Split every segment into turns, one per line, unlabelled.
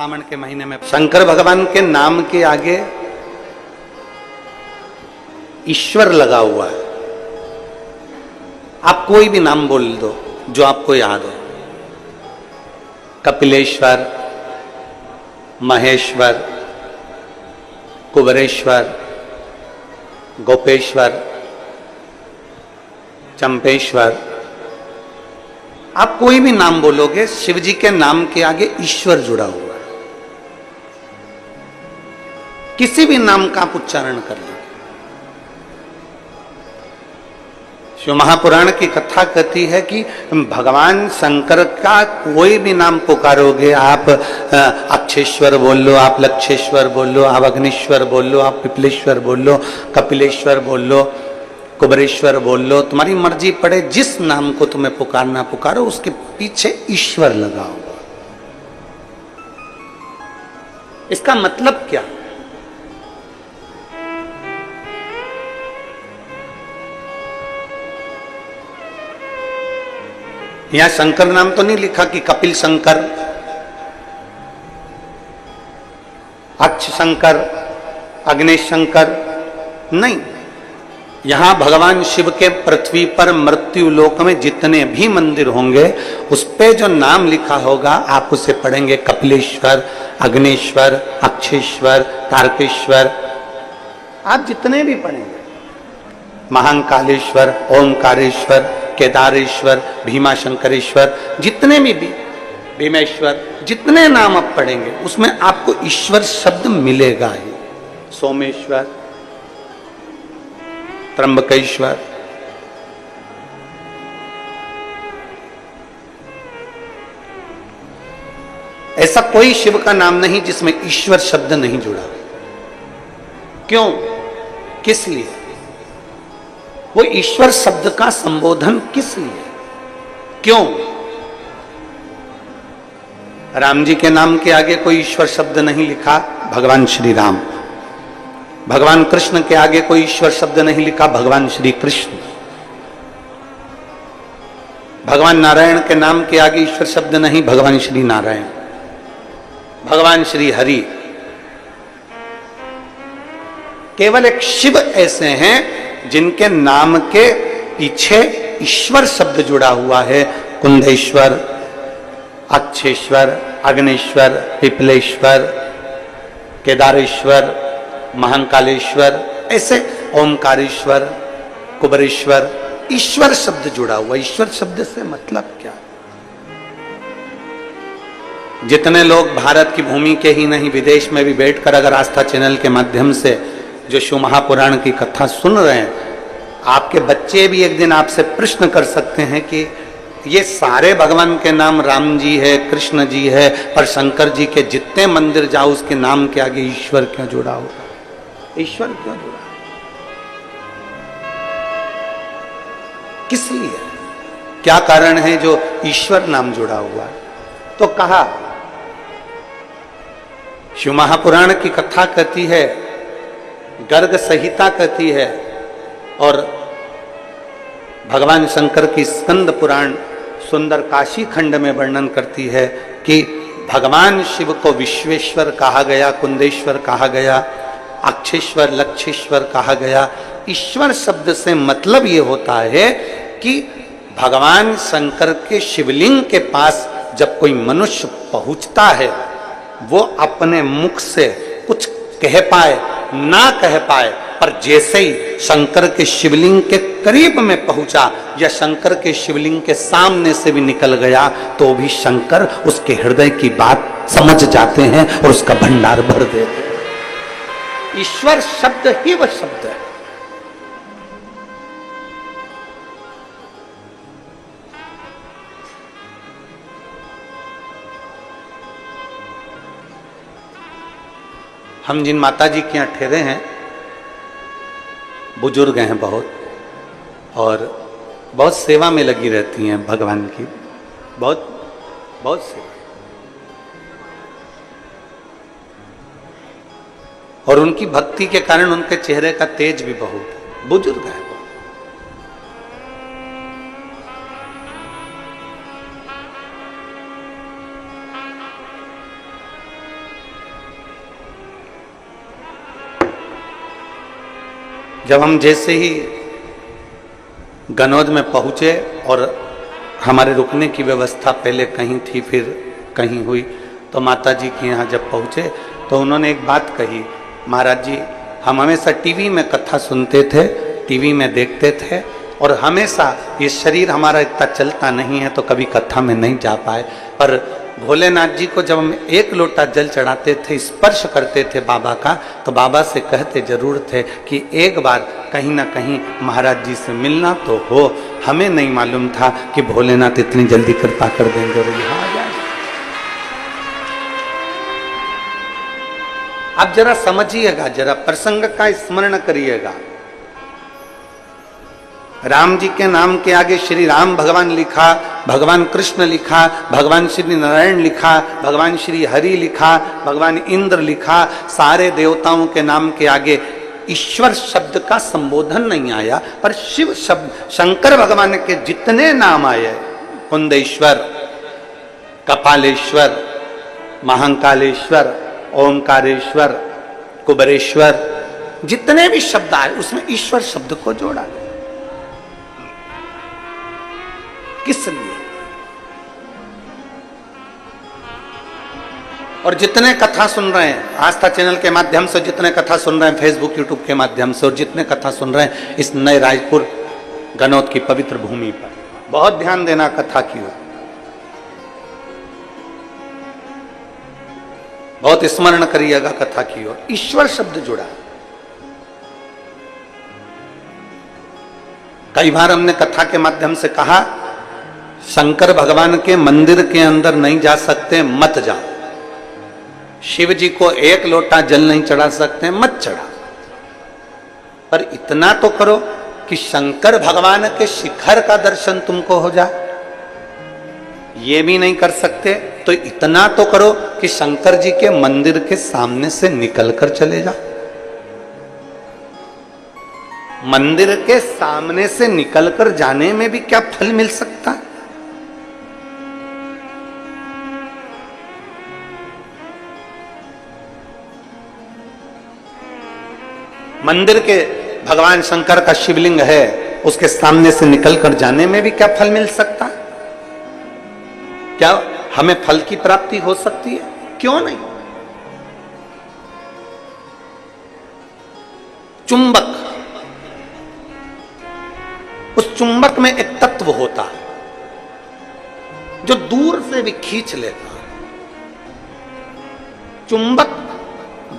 सावन के महीने में शंकर भगवान के नाम के आगे ईश्वर लगा हुआ है। आप कोई भी नाम बोल दो जो आपको याद हो, कपिलेश्वर, महेश्वर, कुबरेश्वर, गोपेश्वर, चंपेश्वर, आप कोई भी नाम बोलोगे, शिव जी के नाम के आगे ईश्वर जुड़ा हुआ है। किसी भी नाम का आप उच्चारण कर लो। शिव महापुराण की कथा कहती है कि भगवान शंकर का कोई भी नाम पुकारोगे, आप अक्षेश्वर बोल लो, आप लक्षेश्वर बोल लो, आप अग्निश्वर बोल लो, आप पिपलेश्वर बोल लो, कपिलेश्वर बोल लो, कुबरेश्वर बोल लो, तुम्हारी मर्जी पड़े। जिस नाम को तुम्हें पुकारना पुकारो, उसके पीछे ईश्वर लगा हुआ। इसका मतलब क्या? यहां शंकर नाम तो नहीं लिखा कि कपिल शंकर, अक्ष शंकर, अग्नेश शंकर, नहीं। यहां भगवान शिव के पृथ्वी पर मृत्यु लोक में जितने भी मंदिर होंगे, उस पे जो नाम लिखा होगा आप उसे पढ़ेंगे कपिलेश्वर, अग्नेश्वर, अक्षेश्वर, तारकेश्वर, आप जितने भी पढ़ेंगे, महाकालेश्वर, ओमकारेश्वर, केदारेश्वर, भीमाशंकरेश्वर, जितने भी भीमेश्वर, जितने नाम आप पढ़ेंगे उसमें आपको ईश्वर शब्द मिलेगा ही। सोमेश्वर, त्र्यंबकेश्वर, ऐसा कोई शिव का नाम नहीं जिसमें ईश्वर शब्द नहीं जुड़ा। क्यों? किस लिए? वो ईश्वर शब्द का संबोधन किस लिए? क्यों? राम जी के नाम के आगे कोई ईश्वर शब्द नहीं लिखा, भगवान श्री राम। भगवान कृष्ण के आगे कोई ईश्वर शब्द नहीं लिखा, भगवान श्री कृष्ण। भगवान नारायण के नाम के आगे ईश्वर शब्द नहीं, भगवान श्री नारायण। भगवान श्री हरि। केवल एक शिव ऐसे हैं जिनके नाम के पीछे ईश्वर शब्द जुड़ा हुआ है। कुंदेश्वर, अक्षेश्वर, अग्नेश्वर, पिपलेश्वर, केदारेश्वर, महाकालेश्वर, ऐसे ओमकारेश्वर, कुबरेश्वर, ईश्वर शब्द जुड़ा हुआ। ईश्वर शब्द से मतलब क्या? जितने लोग भारत की भूमि के ही नहीं, विदेश में भी बैठकर अगर आस्था चैनल के माध्यम से जो शिव महापुराण की कथा सुन रहे हैं, आपके बच्चे भी एक दिन आपसे प्रश्न कर सकते हैं कि ये सारे भगवान के नाम राम जी है, कृष्ण जी है, पर शंकर जी के जितने मंदिर जाओ उसके नाम के आगे ईश्वर क्यों जुड़ा होगा? ईश्वर क्यों जुड़ा? किस लिए? क्या कारण है जो ईश्वर नाम जुड़ा हुआ है? तो कहा, शिव महापुराण की कथा कहती है, गर्ग संहिता कहती है, और भगवान शंकर की स्कंद पुराण सुंदर काशी खंड में वर्णन करती है कि भगवान शिव को विश्वेश्वर कहा गया, कुंदेश्वर कहा गया, अक्षेश्वर, लक्षेश्वर कहा गया। ईश्वर शब्द से मतलब ये होता है कि भगवान शंकर के शिवलिंग के पास जब कोई मनुष्य पहुंचता है, वो अपने मुख से कुछ कह पाए ना कह पाए, पर जैसे ही शंकर के शिवलिंग के करीब में पहुंचा या शंकर के शिवलिंग के सामने से भी निकल गया, तो भी शंकर उसके हृदय की बात समझ जाते हैं और उसका भंडार भर देते हैं। ईश्वर शब्द ही वह शब्द है। हम जिन माता जी के यहाँ ठहरे हैं, बुजुर्ग हैं बहुत, और बहुत सेवा में लगी रहती हैं भगवान की, बहुत बहुत सेवा। और उनकी भक्ति के कारण उनके चेहरे का तेज भी बहुत है। बुजुर्ग है वो। जब हम जैसे ही गनौद में पहुंचे और हमारे रुकने की व्यवस्था पहले कहीं थी फिर कहीं हुई, तो माता जी के यहाँ जब पहुंचे तो उन्होंने एक बात कही, महाराज जी हम हमेशा टीवी में कथा सुनते थे, टीवी में देखते थे और हमेशा ये शरीर हमारा इतना चलता नहीं है तो कभी कथा में नहीं जा पाए, पर भोलेनाथ जी को जब हम एक लोटा जल चढ़ाते थे, स्पर्श करते थे बाबा का, तो बाबा से कहते जरूर थे कि एक बार कहीं ना कहीं महाराज जी से मिलना तो हो। हमें नहीं मालूम था कि भोलेनाथ इतनी जल्दी कृपा कर देंगे और यहाँ आ जाए। आप जरा समझिएगा, जरा प्रसंग का स्मरण करिएगा। राम जी के नाम के आगे श्री राम भगवान लिखा, भगवान कृष्ण लिखा, भगवान श्री नारायण लिखा, भगवान श्री हरि लिखा, भगवान इंद्र लिखा, सारे देवताओं के नाम के आगे ईश्वर शब्द का संबोधन नहीं आया, पर शिव शब्द, शंकर भगवान के जितने नाम आए, कुंदेश्वर, कपालेश्वर, महाकालेश्वर, ओंकारेश्वर, कुबरेश्वर, जितने भी शब्द आए उसमें ईश्वर शब्द को जोड़ा। किस लिए? और जितने कथा सुन रहे हैं आस्था चैनल के माध्यम से, जितने कथा सुन रहे हैं फेसबुक यूट्यूब के माध्यम से, और जितने कथा सुन रहे हैं इस नए रायपुर गनौद की पवित्र भूमि पर, बहुत ध्यान देना कथा की ओर, बहुत स्मरण करिएगा कथा की ओर। ईश्वर शब्द जुड़ा। कई बार हमने कथा के माध्यम से कहा शंकर भगवान के मंदिर के अंदर नहीं जा सकते, मत जाओ। शिव जी को एक लोटा जल नहीं चढ़ा सकते, मत चढ़ा। पर इतना तो करो कि शंकर भगवान के शिखर का दर्शन तुमको हो जाए। ये भी नहीं कर सकते तो इतना तो करो कि शंकर जी के मंदिर के सामने से निकल कर चले जाओ। मंदिर के सामने से निकलकर जाने में भी क्या फल मिल सकता है? मंदिर के भगवान शंकर का शिवलिंग है, उसके सामने से निकलकर जाने में भी क्या फल मिल सकता है? क्या हमें फल की प्राप्ति हो सकती है? क्यों नहीं? चुंबक, उस चुंबक में एक तत्व होता है जो दूर से भी खींच लेता है। चुंबक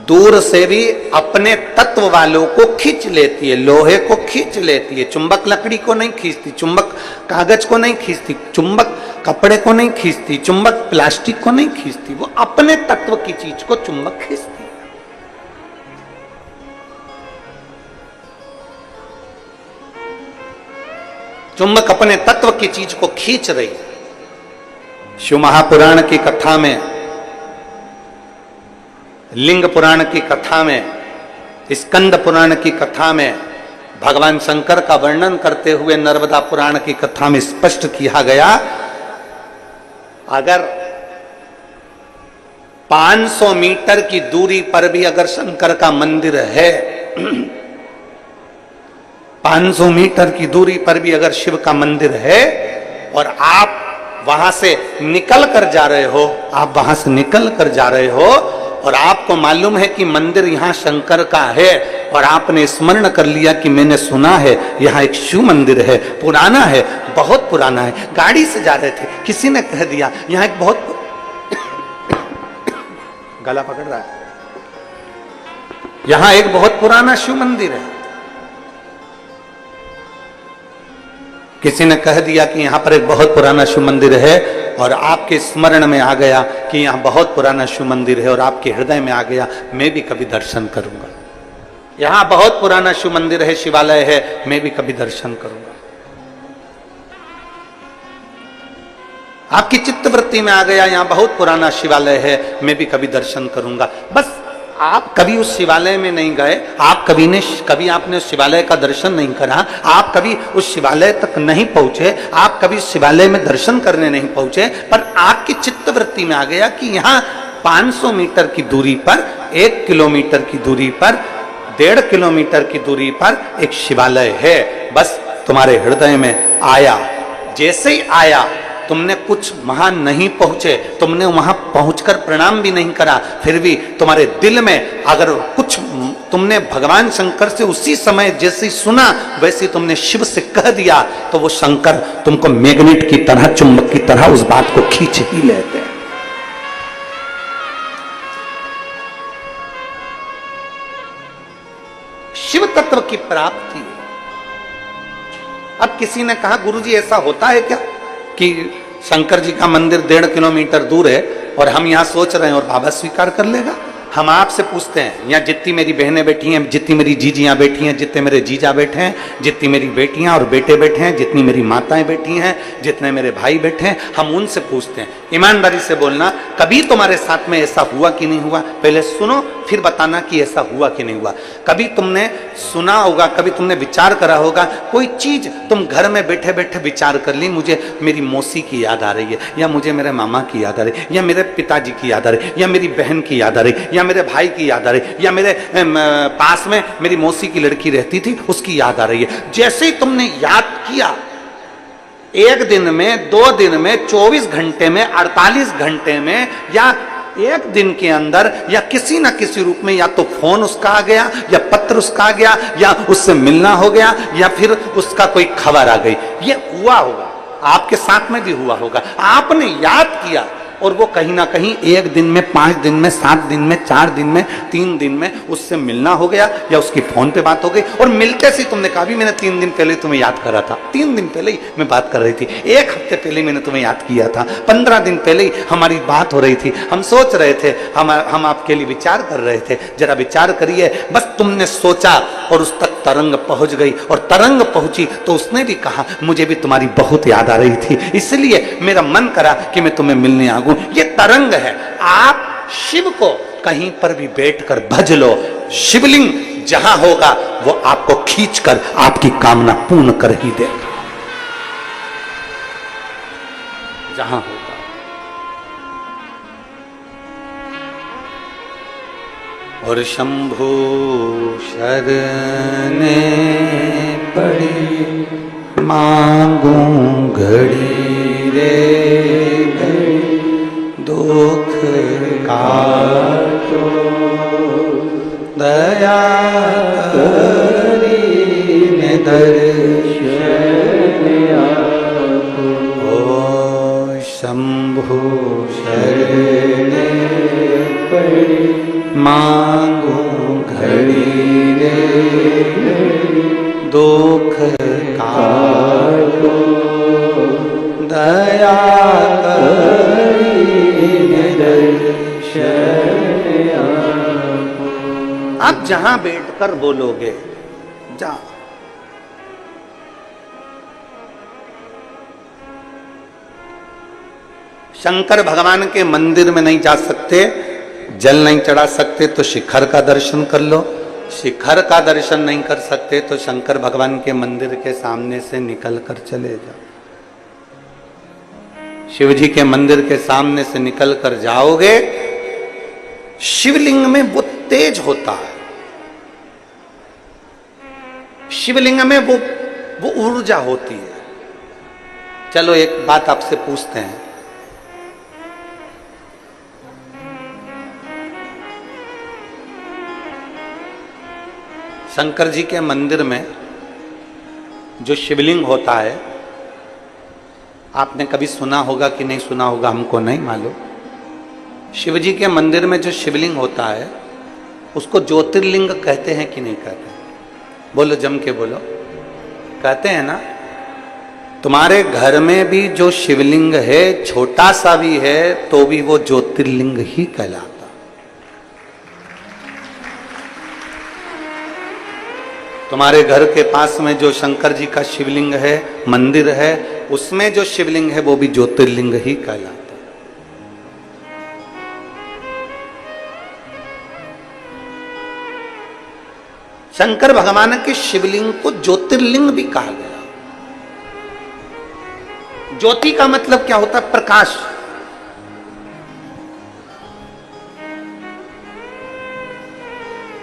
दूर से भी अपने तत्व वालों को खींच लेती है, लोहे को खींच लेती है। चुंबक लकड़ी को नहीं खींचती, चुंबक कागज को नहीं खींचती, चुंबक कपड़े को नहीं खींचती, चुंबक प्लास्टिक को नहीं खींचती, वो अपने तत्व की चीज को चुंबक खींचती है। चुंबक अपने तत्व की चीज को खींच रही। शिव महापुराण की कथा में, लिंग पुराण की कथा में, स्कंद पुराण की कथा में भगवान शंकर का वर्णन करते हुए नर्मदा पुराण की कथा में स्पष्ट किया गया, अगर 500 मीटर की दूरी पर भी अगर शंकर का मंदिर है, 500 मीटर की दूरी पर भी अगर शिव का मंदिर है और आप वहां से निकल कर जा रहे हो, आप वहां से निकल कर जा रहे हो और आपको मालूम है कि मंदिर यहां शंकर का है और आपने स्मरण कर लिया कि मैंने सुना है यहां एक शिव मंदिर है, पुराना है, बहुत पुराना है। गाड़ी से जा रहे थे, किसी ने कह दिया यहां एक बहुत गला पकड़ रहा है, यहां एक बहुत पुराना शिव मंदिर है। किसी ने कह दिया कि यहां पर एक बहुत पुराना शिव मंदिर है और आपके स्मरण में आ गया कि यहां बहुत पुराना शिव मंदिर है और आपके हृदय में आ गया मैं भी कभी दर्शन करूंगा, यहां बहुत पुराना शिव मंदिर है, शिवालय है, मैं भी कभी दर्शन करूंगा। आपकी चित्तवृत्ति में आ गया यहां बहुत पुराना शिवालय है, मैं भी कभी दर्शन करूंगा। बस आप कभी उस शिवालय में नहीं गए, आप कभी आपने उस शिवालय का दर्शन नहीं करा, आप कभी उस शिवालय तक नहीं पहुंचे, आप कभी शिवालय में दर्शन करने नहीं पहुंचे, पर आपकी चित्तवृत्ति में आ गया कि यहाँ 500 मीटर की दूरी पर, 1 किलोमीटर की दूरी पर 1.5 किलोमीटर की दूरी पर एक शिवालय है, बस तुम्हारे हृदय में आया। जैसे ही आया, तुमने कुछ वहां नहीं पहुंचे, तुमने वहां पहुंचकर प्रणाम भी नहीं करा, फिर भी तुम्हारे दिल में अगर कुछ तुमने भगवान शंकर से उसी समय जैसे ही सुना वैसे तुमने शिव से कह दिया, तो वो शंकर तुमको मैग्नेट की तरह, चुंबक की तरह उस बात को खींच ही लेते हैं। शिव तत्व की प्राप्ति। अब किसी ने कहा गुरुजी ऐसा होता है क्या कि शंकर जी का मंदिर 1.5 किलोमीटर दूर है और हम यहां सोच रहे हैं और बाबा स्वीकार कर लेगा? हम आपसे पूछते हैं, यहाँ जितनी मेरी बहनें बैठी हैं, जितनी मेरी जीजियां बैठी हैं, जितने मेरे जीजा बैठे हैं, जितनी मेरी बेटियां और बेटे बैठे हैं, जितनी मेरी माताएं बैठी हैं, जितने मेरे भाई बैठे हैं, हम उनसे पूछते हैं, ईमानदारी से बोलना, कभी तुम्हारे साथ में ऐसा हुआ कि नहीं हुआ? पहले सुनो फिर बताना कि ऐसा हुआ कि नहीं हुआ। कभी तुमने सुना होगा, कभी तुमने विचार करा होगा, कोई चीज तुम घर में बैठे बैठे विचार कर ली, मुझे मेरी मौसी की याद आ रही है, या मुझे मेरे मामा की याद आ रही है, या मेरे पिताजी की याद आ रही है, या मेरी बहन की याद आ रही है, या मेरे भाई की याद आ रही है, या मेरे पास में मेरी मौसी की लड़की रहती थी उसकी याद आ रही है। जैसे ही तुमने याद किया, 1 दिन में, 2 दिन में, 24 घंटे में, 48 घंटे में, या 1 दिन के अंदर, या किसी ना किसी रूप में, या तो फोन उसका आ गया, या पत्र उसका आ गया, या उससे मिलना हो गया, या फिर उसका कोई खबर आ गई, ये हुआ होगा, आपके साथ में भी हुआ होगा। आपने याद किया और वो कहीं ना कहीं 1 दिन में, 5 दिन में, 7 दिन में, 4 दिन में, 3 दिन में उससे मिलना हो गया, या उसकी फोन पे बात हो गई, और मिलते से तुमने कहा भी मैंने 3 दिन पहले तुम्हें याद करा था, 3 दिन पहले ही मैं बात कर रही थी, 1 हफ्ते पहले मैंने तुम्हें याद किया था, 15 दिन पहले ही हमारी बात हो रही थी, हम सोच रहे थे, हम आपके लिए विचार कर रहे थे, जरा विचार करिए। बस तुमने सोचा और उस तक तरंग पहुंच गई, और तरंग पहुंची तो उसने भी कहा मुझे भी तुम्हारी बहुत याद आ रही थी, इसलिए मेरा मन करा कि मैं तुम्हें मिलने आ गूं। ये तरंग है। आप शिव को कहीं पर भी बैठकर भज लो, शिवलिंग जहां होगा वो आपको खींचकर आपकी कामना पूर्ण कर ही देगा, जहां होगा। और शंभु शरणे पड़ी मांगूं घड़ी रे घड़ी, दुख काटो दया करी ने दर्शन आपको। ओ शंभु शरणे पड़ी मांगूं घड़ी रे घड़ी, दुख काटो दया करी दर्शन आपको। आप जहां बैठकर बोलोगे, जा शंकर भगवान के मंदिर में नहीं जा सकते, जल नहीं चढ़ा सकते तो शिखर का दर्शन कर लो, शिखर का दर्शन नहीं कर सकते तो शंकर भगवान के मंदिर के सामने से निकल कर चले जाओ। शिव जी के मंदिर के सामने से निकल कर जाओगे, शिवलिंग में वो तेज होता है, शिवलिंग में वो ऊर्जा होती है। चलो एक बात आपसे पूछते हैं, शंकर जी के मंदिर में जो शिवलिंग होता है, आपने कभी सुना होगा कि नहीं सुना होगा हमको नहीं मालूम। शिव जी के मंदिर में जो शिवलिंग होता है उसको ज्योतिर्लिंग कहते हैं कि नहीं कहते हैं? बोलो, जम के बोलो, कहते हैं ना। तुम्हारे घर में भी जो शिवलिंग है, छोटा सा भी है तो भी वो ज्योतिर्लिंग ही कहलाता। तुम्हारे घर के पास में जो शंकर जी का शिवलिंग है, मंदिर है, उसमें जो शिवलिंग है वो भी ज्योतिर्लिंग ही कहलाता। शंकर भगवान के शिवलिंग को ज्योतिर्लिंग भी कहा गया। ज्योति का मतलब क्या होता है? प्रकाश।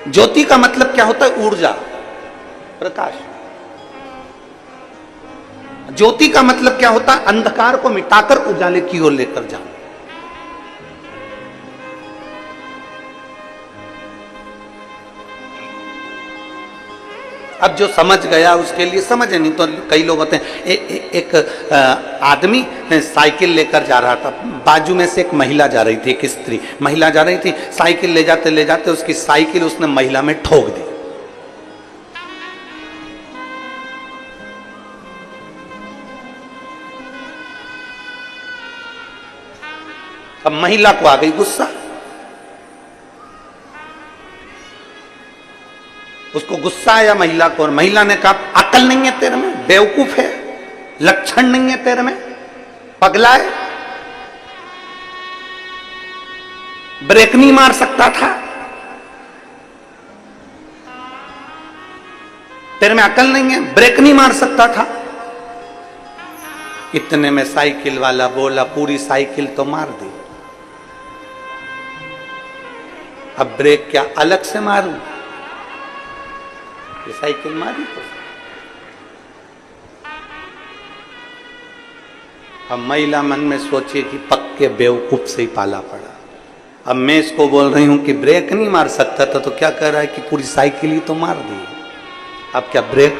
ज्योति का मतलब क्या होता है? ऊर्जा, प्रकाश। ज्योति का मतलब क्या होता है? अंधकार को मिटाकर उजाले की ओर लेकर जाना। अब जो समझ गया उसके लिए समझ है, नहीं तो कई लोग होते हैं। एक आदमी साइकिल लेकर जा रहा था, बाजू में से एक महिला जा रही थी, एक स्त्री महिला जा रही थी। साइकिल ले जाते उसकी साइकिल उसने महिला में ठोक दी। अब महिला को आ गई गुस्सा, उसको गुस्सा आया महिला को, और महिला ने कहा अकल नहीं है तेरे में, बेवकूफ है, लक्षण नहीं है तेरे में, पगला है, ब्रेक नहीं मार सकता था, तेरे में अकल नहीं है, ब्रेक नहीं मार सकता था। इतने में साइकिल वाला बोला पूरी साइकिल तो मार दी, अब ब्रेक क्या अलग से मारूं? ये साइकिल मारी तो। अब महिला मन में सोचे कि पक्के बेवकूफ से ही पाला पड़ा। अब मैं इसको बोल रही हूं कि ब्रेक नहीं मार सकता था, तो क्या कह रहा है कि पूरी साइकिल ही तो मार दी, अब क्या ब्रेक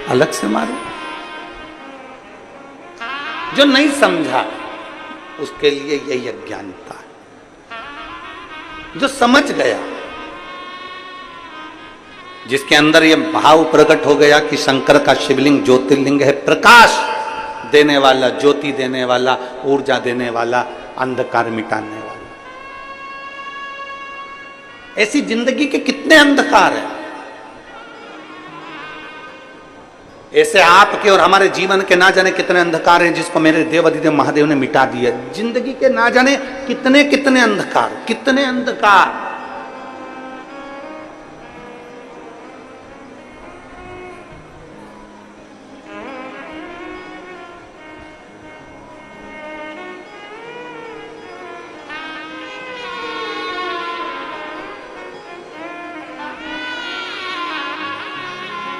अलग से मारूं? जो नहीं समझा उसके लिए यही अज्ञानता है। जो समझ गया, जिसके अंदर यह भाव प्रकट हो गया कि शंकर का शिवलिंग ज्योतिर्लिंग है, प्रकाश देने वाला, ज्योति देने वाला, ऊर्जा देने वाला, अंधकार मिटाने वाला। ऐसी जिंदगी के कितने अंधकार हैं, ऐसे आपके और हमारे जीवन के ना जाने कितने अंधकार हैं, जिसको मेरे देवाधिदेव महादेव ने मिटा दिया। जिंदगी के ना जाने कितने कितने अंधकार, कितने अंधकार।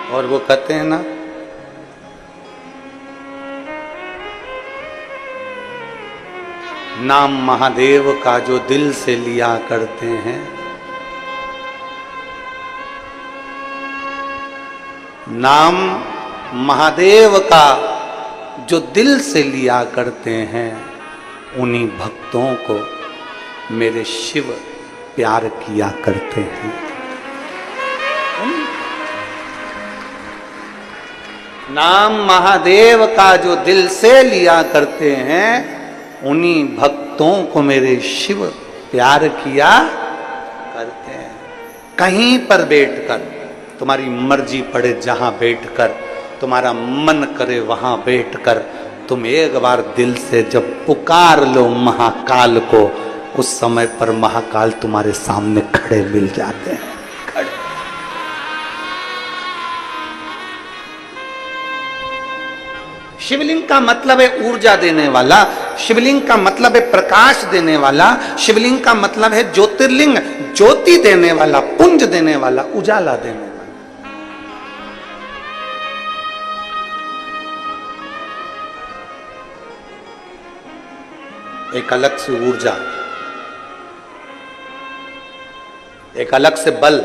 और वो कहते हैं ना, नाम महादेव का जो दिल से लिया करते हैं, नाम महादेव का जो दिल से लिया करते हैं, उन्हीं भक्तों को मेरे शिव प्यार किया करते हैं। नाम महादेव का जो दिल से लिया करते हैं, उन्हीं भक्तों को मेरे शिव प्यार किया करते हैं। कहीं पर बैठकर, तुम्हारी मर्जी पड़े जहां बैठकर, तुम्हारा मन करे वहां बैठकर, तुम एक बार दिल से जब पुकार लो महाकाल को, उस समय पर महाकाल तुम्हारे सामने खड़े मिल जाते हैं। शिवलिंग का मतलब है ऊर्जा देने वाला, शिवलिंग का मतलब है प्रकाश देने वाला, शिवलिंग का मतलब है ज्योतिर्लिंग, ज्योति देने वाला, पुंज देने वाला, उजाला देने वाला। एक अलग से ऊर्जा, एक अलग से बल।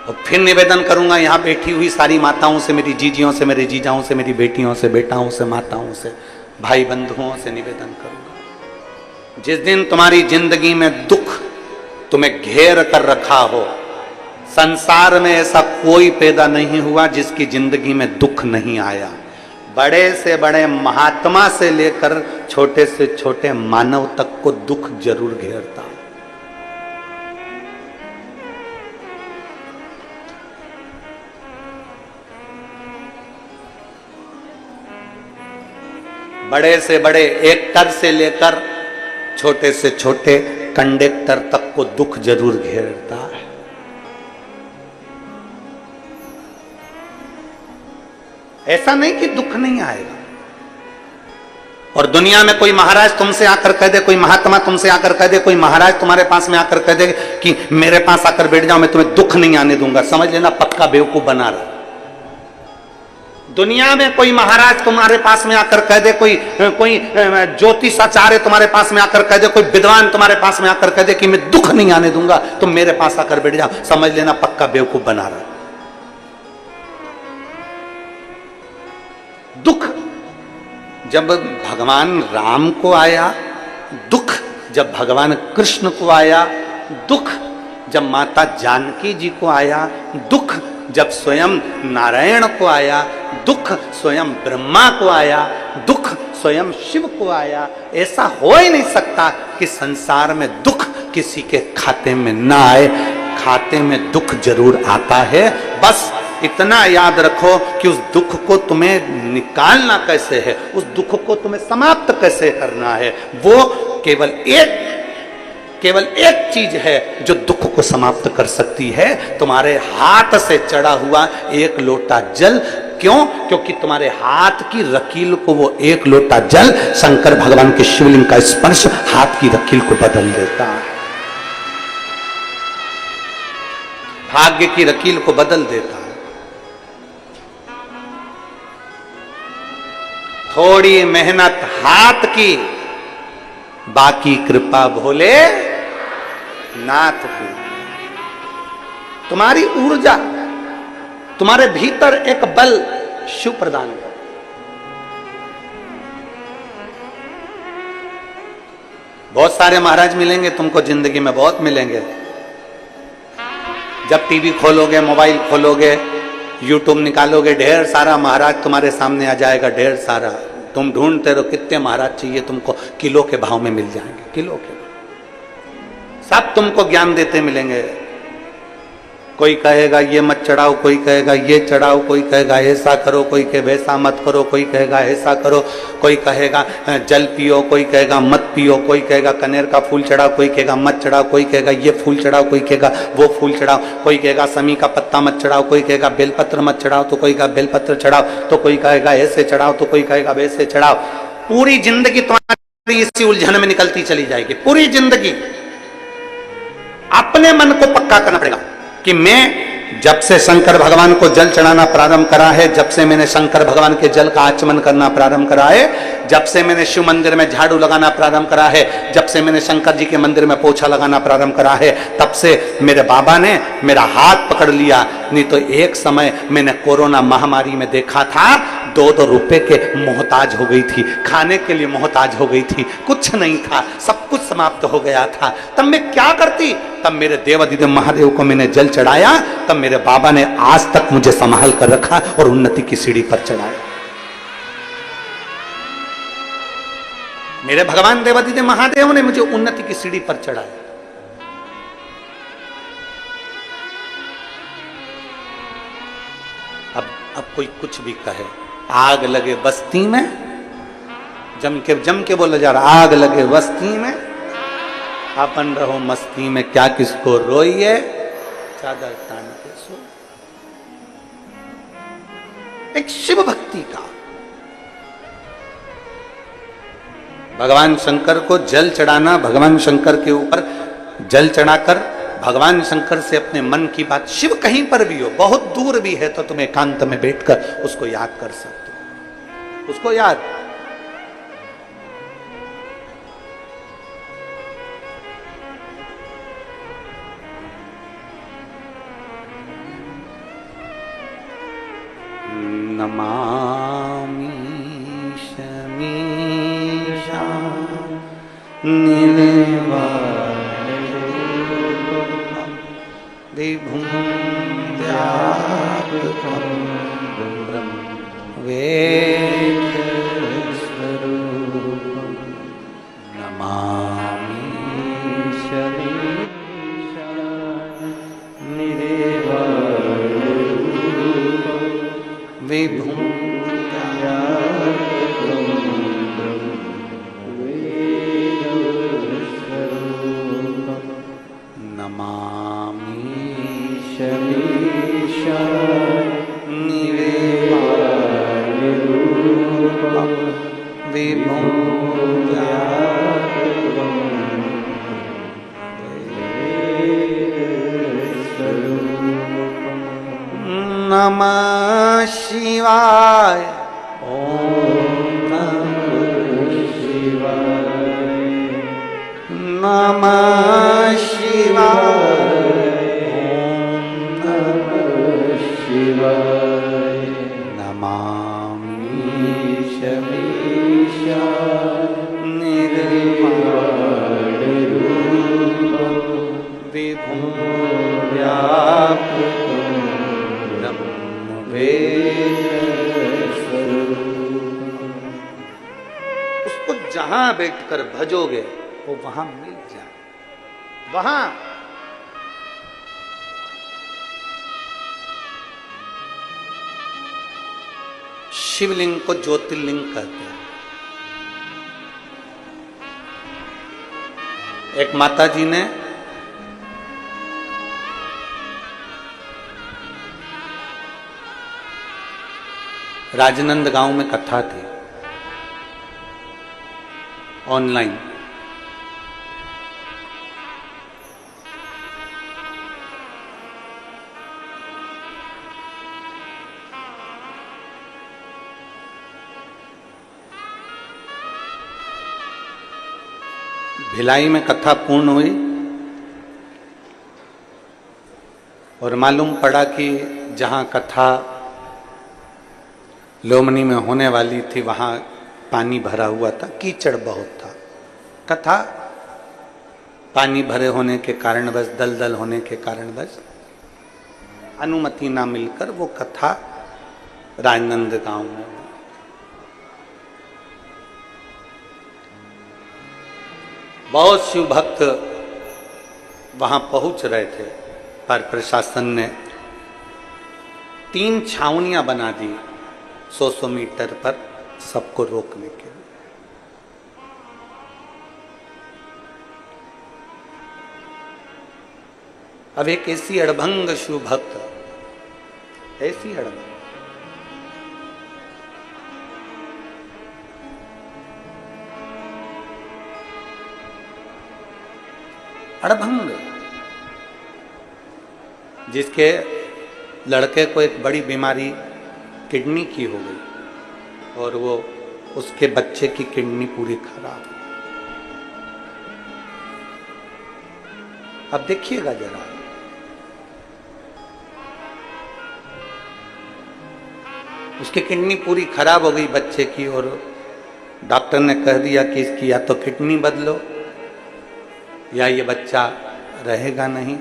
और फिर निवेदन करूंगा यहां बैठी हुई सारी माताओं से, मेरी जीजियों से, मेरे जीजाओं से, मेरी बेटियों से, बेटाओं से, माताओं से, भाई बंधुओं से निवेदन करूंगा, जिस दिन तुम्हारी जिंदगी में दुख तुम्हें घेर कर रखा हो, संसार में ऐसा कोई पैदा नहीं हुआ जिसकी जिंदगी में दुख नहीं आया। बड़े से बड़े महात्मा से लेकर छोटे से छोटे मानव तक को दुख जरूर घेरता। बड़े से बड़े एक्टर से लेकर छोटे से छोटे कंडक्टर तक को दुख जरूर घेरता है। ऐसा नहीं कि दुख नहीं आएगा, और दुनिया में कोई महाराज तुमसे आकर कह दे, कोई महात्मा तुमसे आकर कह दे, कोई महाराज तुम्हारे पास में आकर कह दे कि मेरे पास आकर बैठ जाओ, मैं तुम्हें दुख नहीं आने दूंगा, समझ लेना पक्का बेवकूफ बना रहा। दुनिया में कोई महाराज तुम्हारे पास में आकर कह दे, कोई ज्योतिष आचार्य तुम्हारे पास में आकर कह दे, कोई विद्वान तुम्हारे पास में आकर कह दे कि मैं दुख नहीं आने दूंगा, तुम मेरे पास आकर बैठ जाओ, समझ लेना पक्का बेवकूफ बना रहा। दुख जब भगवान राम को आया, दुख जब भगवान कृष्ण को आया, दुख जब माता जानकी जी को आया, दुख जब स्वयं नारायण को आया, दुख स्वयं ब्रह्मा को आया, दुख स्वयं शिव को आया। ऐसा हो ही नहीं सकता कि संसार में दुख किसी के खाते में ना आए। खाते में दुख जरूर आता है, बस इतना याद रखो कि उस दुख को तुम्हें निकालना कैसे है, उस दुख को तुम्हें समाप्त कैसे करना है। वो केवल एक चीज है जो दुख को समाप्त कर सकती है, तुम्हारे हाथ से चढ़ा हुआ एक लोटा जल। क्यों? क्योंकि तुम्हारे हाथ की रकील को वो एक लोटा जल, शंकर भगवान के शिवलिंग का स्पर्श हाथ की रकील को बदल देता है, भाग्य की रकील को बदल देता है। थोड़ी मेहनत हाथ की, बाकी कृपा भोले नाथ की। तुम्हारी ऊर्जा, तुम्हारे भीतर एक बल शिव प्रदान कर। बहुत सारे महाराज मिलेंगे तुमको जिंदगी में, बहुत मिलेंगे। जब टीवी खोलोगे, मोबाइल खोलोगे, यूट्यूब निकालोगे, ढेर सारा महाराज तुम्हारे सामने आ जाएगा, ढेर सारा। तुम ढूंढते रहो कितने महाराज चाहिए तुमको, किलो के भाव में मिल जाएंगे, किलो के। सब तुमको ज्ञान देते मिलेंगे। कोई कहेगा ये मत चढ़ाओ, कोई कहेगा ये चढ़ाओ, कोई कहेगा ऐसा करो, कोई कहे वैसा मत करो, कोई कहेगा ऐसा करो, कोई कहेगा जल पियो, कोई कहेगा मत पियो, कोई कहेगा कनेर का फूल चढ़ाओ, कोई कहेगा मत चढ़ाओ, कोई कहेगा ये फूल चढ़ाओ, कोई कहेगा वो फूल चढ़ाओ, कोई कहेगा समी का पत्ता मत चढ़ाओ, कोई कहेगा बेलपत्र मत चढ़ाओ, तो कोई कहेगा बेलपत्र चढ़ाओ, तो कोई कहेगा ऐसे चढ़ाओ, तो कोई कहेगा वैसे चढ़ाओ। पूरी जिंदगी तुम्हारी इसी उलझन में निकलती चली जाएगी। पूरी जिंदगी अपने मन को पक्का करना पड़ेगा कि मैं जब से शंकर भगवान को जल चढ़ाना प्रारंभ करा है, जब से मैंने शंकर भगवान के जल का आचमन करना प्रारंभ करा है, जब से मैंने शिव मंदिर में झाड़ू लगाना प्रारंभ करा है, जब से मैंने शंकर जी के मंदिर में पोछा लगाना प्रारंभ करा है, तब से मेरे बाबा ने मेरा हाथ पकड़ लिया। नहीं तो एक समय मैंने कोरोना महामारी में देखा था, 2-2 रुपए के मोहताज हो गई थी, खाने के लिए मोहताज हो गई थी, कुछ नहीं था, सब कुछ समाप्त हो गया था। तब मैं क्या करती? तब मेरे देवाधिदेव महादेव को मैंने जल चढ़ाया, तब मेरे बाबा ने आज तक मुझे संभाल कर रखा और उन्नति की सीढ़ी पर चढ़ाया। मेरे भगवान देवाधिदेव महादेव ने मुझे उन्नति की सीढ़ी पर चढ़ाया। अब कोई कुछ भी कहे, आग लगे बस्ती में, जम के बोला जा रहा, आग लगे बस्ती में, अपन रहो मस्ती में, क्या किसको रोइए, चादर तान के सो। एक शिव भक्ति का, भगवान शंकर को जल चढ़ाना, भगवान शंकर के ऊपर जल चढ़ाकर भगवान शंकर से अपने मन की बात, शिव कहीं पर भी हो, बहुत दूर भी है तो तुम एकांत में बैठकर उसको याद कर सकते हो, उसको याद। नमामि शमीशा विभुं व्यापकं वेदस्वरूपं नमामि शमीशा विभुं नमामि शमीशा विभुं नमः शिवाय। ओम नमः शिवाय। नमः शिवाय। ओम नमः शिवाय। नमामि शमीशा निर्वाण रूपं विभुं व्यापकं उसको जहां बैठकर भजोगे वो वहां मिल जाए। वहां शिवलिंग को ज्योतिर्लिंग कहते हैं। एक माता जी ने राजनंद गांव में कथा थी ऑनलाइन। भिलाई में कथा पूर्ण हुई और मालूम पड़ा कि जहां कथा लोमनी में होने वाली थी वहां पानी भरा हुआ था, कीचड़ बहुत था। कथा पानी भरे होने के कारणवश, दलदल होने के कारणवश अनुमति ना मिलकर वो कथा राजनंद गांव में हुई। बहुत शिव भक्त वहां पहुंच रहे थे, पर प्रशासन ने 3 छावनियां बना दी 100 मीटर पर सबको रोकने के लिए। अब एक ऐसी अड़भंग शिव भक्त, ऐसी अड़भंग, अड़भंग, जिसके लड़के को एक बड़ी बीमारी किडनी की हो गई और वो उसके बच्चे की किडनी पूरी खराब। अब देखिएगा जरा, उसकी किडनी पूरी खराब हो गई बच्चे की और डॉक्टर ने कह दिया कि इसकी या तो किडनी बदलो या ये बच्चा रहेगा नहीं।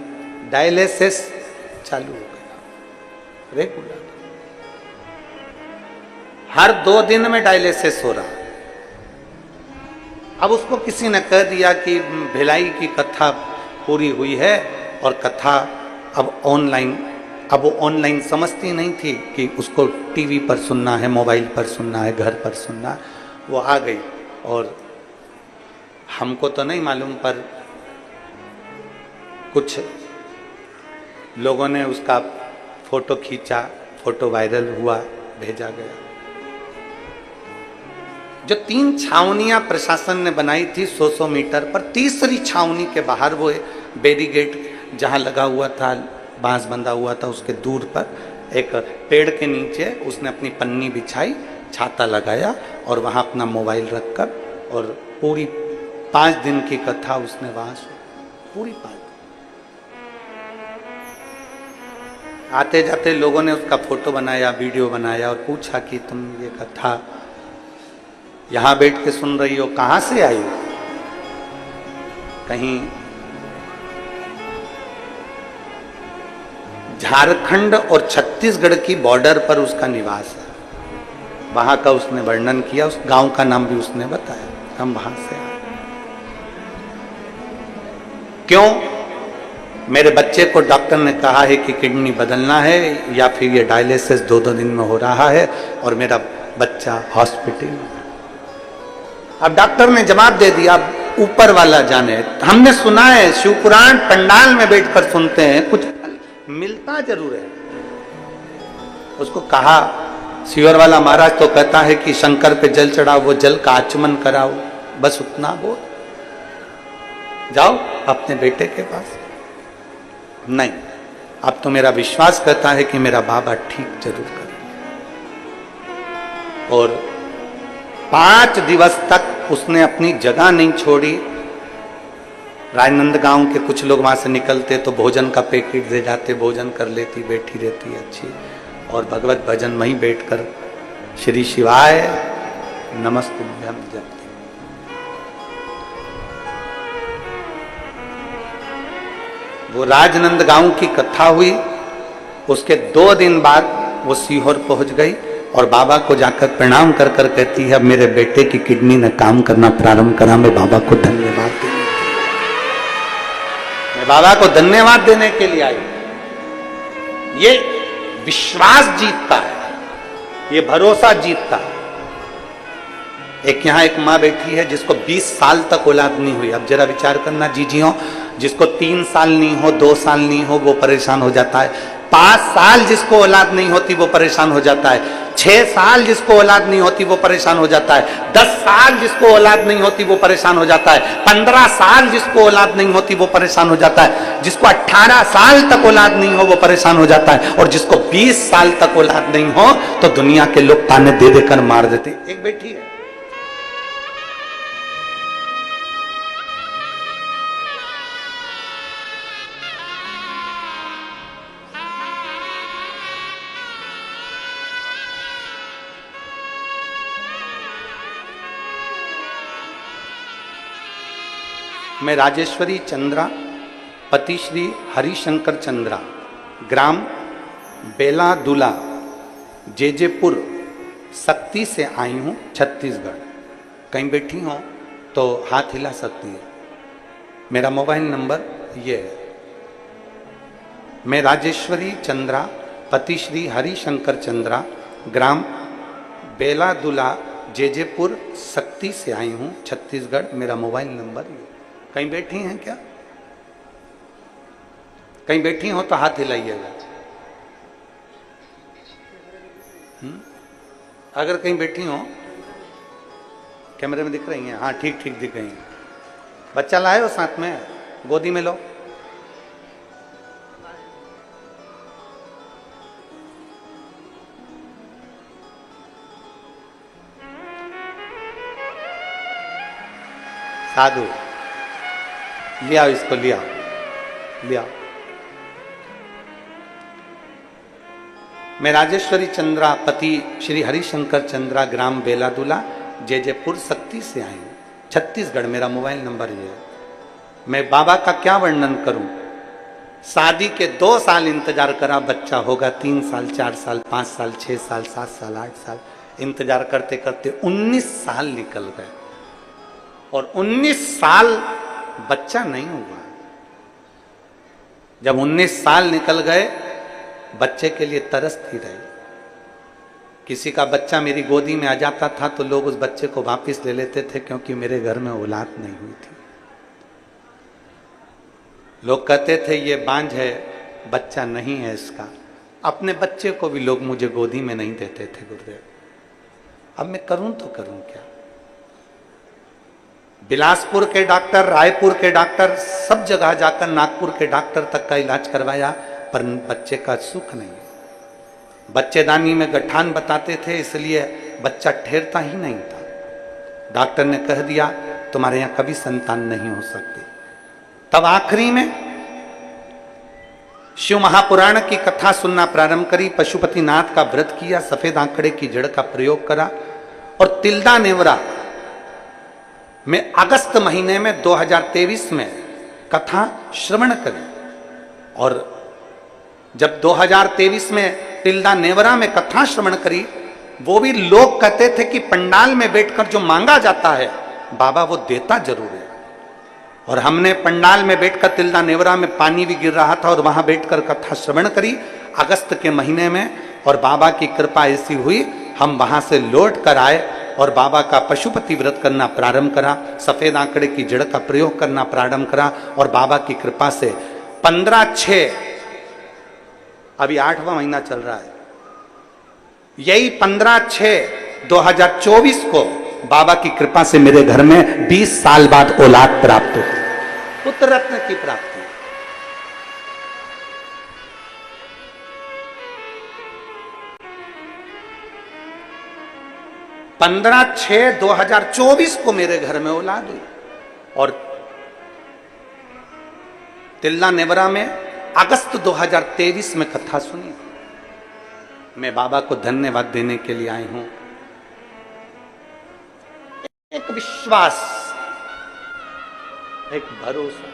डायलिसिस चालू हो गया रेगुलर, हर 2 दिन में डायलिसिस हो रहा। अब उसको किसी ने कह दिया कि भिलाई की कथा पूरी हुई है और कथा अब ऑनलाइन। अब वो ऑनलाइन समझती नहीं थी कि उसको टीवी पर सुनना है, मोबाइल पर सुनना है, घर पर सुनना है। वो आ गई और हमको तो नहीं मालूम, पर कुछ लोगों ने उसका फोटो खींचा, फोटो वायरल हुआ, भेजा गया। जो 3 छावनियां प्रशासन ने बनाई थी 100 मीटर पर, तीसरी छावनी के बाहर वो बैरिकेड जहां लगा हुआ था, बांस बंधा हुआ था, उसके दूर पर एक पेड़ के नीचे उसने अपनी पन्नी बिछाई, छाता लगाया और वहां अपना मोबाइल रखकर और पूरी 5 दिन की कथा उसने वहां सुनी, पूरी 5 दिन। आते जाते लोगों ने उसका फोटो बनाया, वीडियो बनाया और पूछा कि तुम ये कथा यहां बैठ के सुन रही हो, कहां से आई हो? कहीं झारखंड और छत्तीसगढ़ की बॉर्डर पर उसका निवास है। वहां का उसने वर्णन किया, उस गांव का नाम भी उसने बताया, हम वहां से आए। क्यों? मेरे बच्चे को डॉक्टर ने कहा है कि किडनी बदलना है या फिर ये डायलिसिस 2-2 दिन में हो रहा है और मेरा बच्चा हॉस्पिटल में। अब डॉक्टर ने जवाब दे दिया, ऊपर वाला जाने। हमने सुना है, शिवपुराण पंडाल में बैठकर सुनते हैं, कुछ मिलता जरूर है। उसको कहा सीवर वाला महाराज तो कहता है कि शंकर पे जल चढ़ाओ, वो जल का आचमन कराओ, बस उतना बोल, जाओ अपने बेटे के पास। नहीं, अब तो मेरा विश्वास कहता है कि मेरा बाबा ठीक जरूर करेगा। और 5 दिवस तक उसने अपनी जगह नहीं छोड़ी। राजनंद गांव के कुछ लोग वहां से निकलते तो भोजन का पैकेट दे जाते, भोजन कर लेती, बैठी रहती अच्छी, और भगवत भजन वहीं बैठकर श्री शिवाय नमस्तुभ्यम जपती। वो राजनंद गांव की कथा हुई, उसके 2 दिन बाद वो सीहोर पहुंच गई और बाबा को जाकर प्रणाम कर कर कहती है, अब मेरे बेटे की किडनी ने काम करना प्रारंभ करा, मैं बाबा को धन्यवाद देने, मैं बाबा को धन्यवाद देने के लिए आई। ये विश्वास जीतता है, ये भरोसा जीतता है। एक यहां एक माँ बैठी है जिसको 20 साल तक औलाद नहीं हुई। अब जरा विचार करना जीजियों, जिसको 3 साल नहीं हो, 2 साल नहीं हो, वो परेशान हो जाता है। 5 साल जिसको औलाद नहीं होती वो परेशान हो जाता है। 6 साल जिसको औलाद नहीं होती वो परेशान हो जाता है। 10 साल जिसको औलाद नहीं होती वो परेशान हो जाता है। 15 साल जिसको औलाद नहीं होती वो परेशान हो जाता है। जिसको 18 साल तक औलाद नहीं हो वो परेशान हो जाता है। और जिसको 20 साल तक औलाद नहीं हो तो दुनिया के लोग ताने दे देकर मार देते। एक बेटी है, मैं राजेश्वरी चंद्रा, पति श्री हरिशंकर चंद्रा, ग्राम बेलादुला, जेजेपुर, सक्ती से आई हूँ, छत्तीसगढ़। कहीं बैठी हो तो हाथ हिला सकती है। मेरा मोबाइल नंबर ये है। मैं राजेश्वरी चंद्रा, पति श्री हरिशंकर चंद्रा, ग्राम बेलादुला, जेजेपुर, सक्ती से आई हूँ, छत्तीसगढ़। मेरा मोबाइल नंबर ये। कहीं बैठी हैं क्या? कहीं बैठी हो तो हाथ हिलाइएगा। अगर कहीं बैठी हो, कैमरे में दिख रही हैं? हाँ, ठीक ठीक दिख रही हैं। बच्चा लाए हो साथ में? गोदी में लो। साधु, ले आओ इसको, ले आओ, ले आओ। मैं राजेश्वरी चंद्रा, पति श्री हरिशंकर चंद्रा, ग्राम बेलादुला, जेजेपुर, सक्ती से आई हूँ, छत्तीसगढ़। मेरा मोबाइल नंबर ये है। मैं बाबा का क्या वर्णन करूं? शादी के 2 साल इंतजार करा, बच्चा होगा 3 साल, 4 साल, 5 साल, 6 साल, 7 साल, 8 साल, इंतजार करते करते 19 साल निकल गए और 19 साल बच्चा नहीं हुआ। जब 19 साल निकल गए, बच्चे के लिए तरसती रही। किसी का बच्चा मेरी गोदी में आ जाता था तो लोग उस बच्चे को वापस ले लेते थे, क्योंकि मेरे घर में औलाद नहीं हुई थी। लोग कहते थे ये बांझ है, बच्चा नहीं है इसका। अपने बच्चे को भी लोग मुझे गोदी में नहीं देते थे गुरुदेव। अब मैं करूं तो करूं क्या? बिलासपुर के डॉक्टर, रायपुर के डॉक्टर, सब जगह जाकर नागपुर के डॉक्टर तक का इलाज करवाया, पर बच्चे का सुख नहीं। बच्चेदानी में गठान बताते थे, इसलिए बच्चा ठहरता ही नहीं था। डॉक्टर ने कह दिया तुम्हारे यहां कभी संतान नहीं हो सकती। तब आखिरी में शिव महापुराण की कथा सुनना प्रारंभ करी, पशुपतिनाथ का व्रत किया, सफेद आंकड़े की जड़ का प्रयोग करा और तिल्दा नेवरा में अगस्त महीने में 2023 में कथा श्रवण करी। और जब 2023 में तिल्दा नेवरा में कथा श्रवण करी, वो भी लोग कहते थे कि पंडाल में बैठकर जो मांगा जाता है बाबा वो देता जरूर है। और हमने पंडाल में बैठकर, तिल्दा नेवरा में पानी भी गिर रहा था और वहां बैठकर कथा श्रवण करी अगस्त के महीने में। और बाबा की कृपा ऐसी हुई, हम वहां से लौट कर आए और बाबा का पशुपति व्रत करना प्रारंभ करा, सफेद आंकड़े की जड़ का प्रयोग करना प्रारंभ करा। और बाबा की कृपा से 15/6, अभी 8वां महीना चल रहा है, यही 15/6/2024 को बाबा की कृपा से मेरे घर में 20 साल बाद औलाद प्राप्त हुई, पुत्र रत्न की प्राप्ति। 15/6/2024 को मेरे घर में औलाद हुई। और तिल्ला नेवरा में अगस्त 2023 में कथा सुनी। मैं बाबा को धन्यवाद देने के लिए आई हूं। एक विश्वास, एक भरोसा,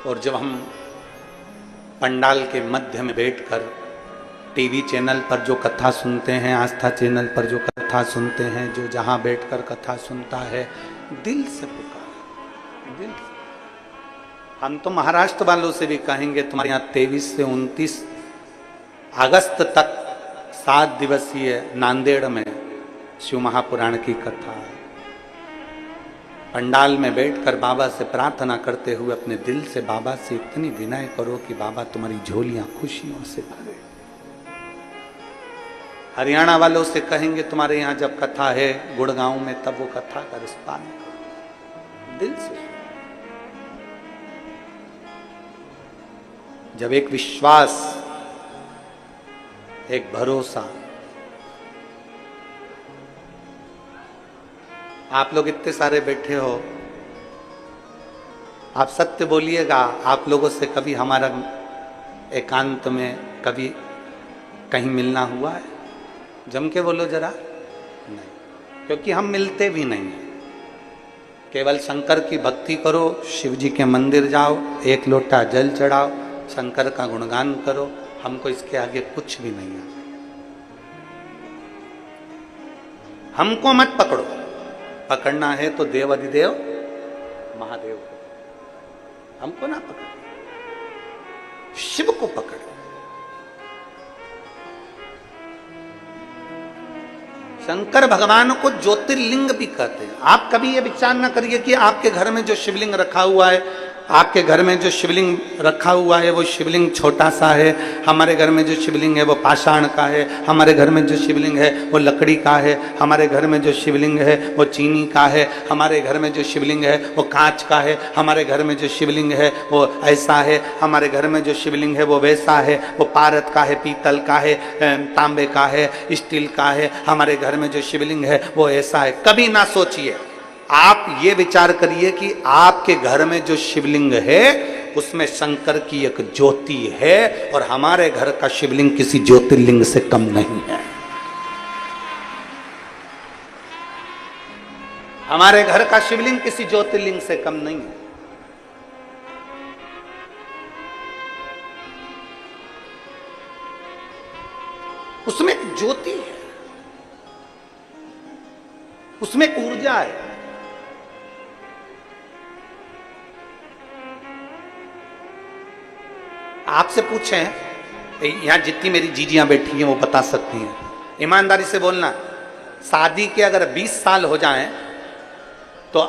और जब हम पंडाल के मध्य में बैठकर टीवी चैनल पर जो कथा सुनते हैं, आस्था चैनल पर जो कथा सुनते हैं, जो जहां बैठकर कथा सुनता है, दिल से पुकार, दिल से। हम तो महाराष्ट्र वालों से भी कहेंगे तुम्हारे यहाँ 23 से 29 अगस्त तक 7 दिवसीय नांदेड़ में शिव महापुराण की कथा है। पंडाल में बैठकर बाबा से प्रार्थना करते हुए अपने दिल से बाबा से इतनी विनय करो कि बाबा तुम्हारी झोलियां खुशियों से भरे। हरियाणा वालों से कहेंगे तुम्हारे यहाँ जब कथा है गुड़गांव में, तब वो कथा का रिस्पान दिल से। जब एक विश्वास, एक भरोसा, आप लोग इतने सारे बैठे हो, आप सत्य बोलिएगा, आप लोगों से कभी हमारा एकांत में कभी कहीं मिलना हुआ है? जम के बोलो जरा। नहीं, क्योंकि हम मिलते भी नहीं हैं। केवल शंकर की भक्ति करो, शिव जी के मंदिर जाओ, एक लोटा जल चढ़ाओ, शंकर का गुणगान करो, हमको इसके आगे कुछ भी नहीं है। हमको मत पकड़ो, पकड़ना है तो देव अधिदेव महादेव को, हमको ना पकड़ो, शिव को पकड़ो। शंकर भगवान को ज्योतिर्लिंग भी कहते हैं। आप कभी ये विचार ना करिए कि आपके घर में जो शिवलिंग रखा हुआ है, आपके घर में जो शिवलिंग रखा हुआ है वो शिवलिंग छोटा सा है। हमारे घर में जो शिवलिंग है वो पाषाण का है, हमारे घर में जो शिवलिंग है वो लकड़ी का है, हमारे घर में जो शिवलिंग है वो चीनी का है, हमारे घर में जो शिवलिंग है वो कांच का है, हमारे घर में जो शिवलिंग है वो ऐसा है, हमारे घर में जो शिवलिंग है वो वैसा है, वो पारद का है, पीतल का है, तांबे का है, स्टील का है, हमारे घर में जो शिवलिंग है वो ऐसा है। कभी ना सोचिए, आप ये विचार करिए कि आपके घर में जो शिवलिंग है उसमें शंकर की एक ज्योति है, और हमारे घर का शिवलिंग किसी ज्योतिर्लिंग से कम नहीं है। हमारे घर का शिवलिंग किसी ज्योतिर्लिंग से कम नहीं है। उसमें एक ज्योति है, उसमें एक ऊर्जा है। आपसे पूछें, यहां जितनी मेरी जीजियां बैठी हैं वो बता सकती हैं, ईमानदारी से बोलना, शादी के अगर 20 साल हो जाएं तो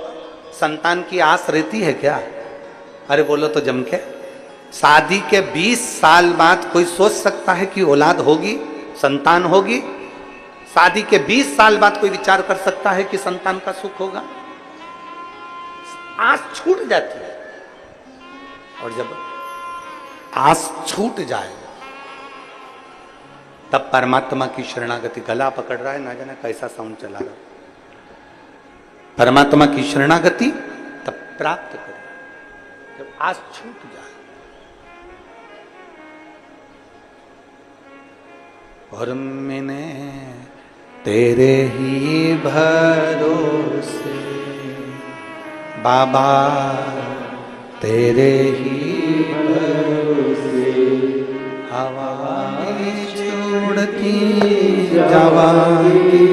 संतान की आस रहती है क्या? अरे बोलो तो जम के। शादी के 20 साल बाद कोई सोच सकता है कि औलाद होगी, संतान होगी? शादी के 20 साल बाद कोई विचार कर सकता है कि संतान का सुख होगा? आस छूट जाती है। और जब आस छूट जाए तब परमात्मा की शरणागति, गला पकड़ रहा है, ना जाने कैसा साउंड चला रहा, परमात्मा की शरणागति तब प्राप्त करें जब आस छूट जाए। और मैंने तेरे ही भरोसे बाबा, तेरे ही भरोसे हवा छोड़ती जवानी,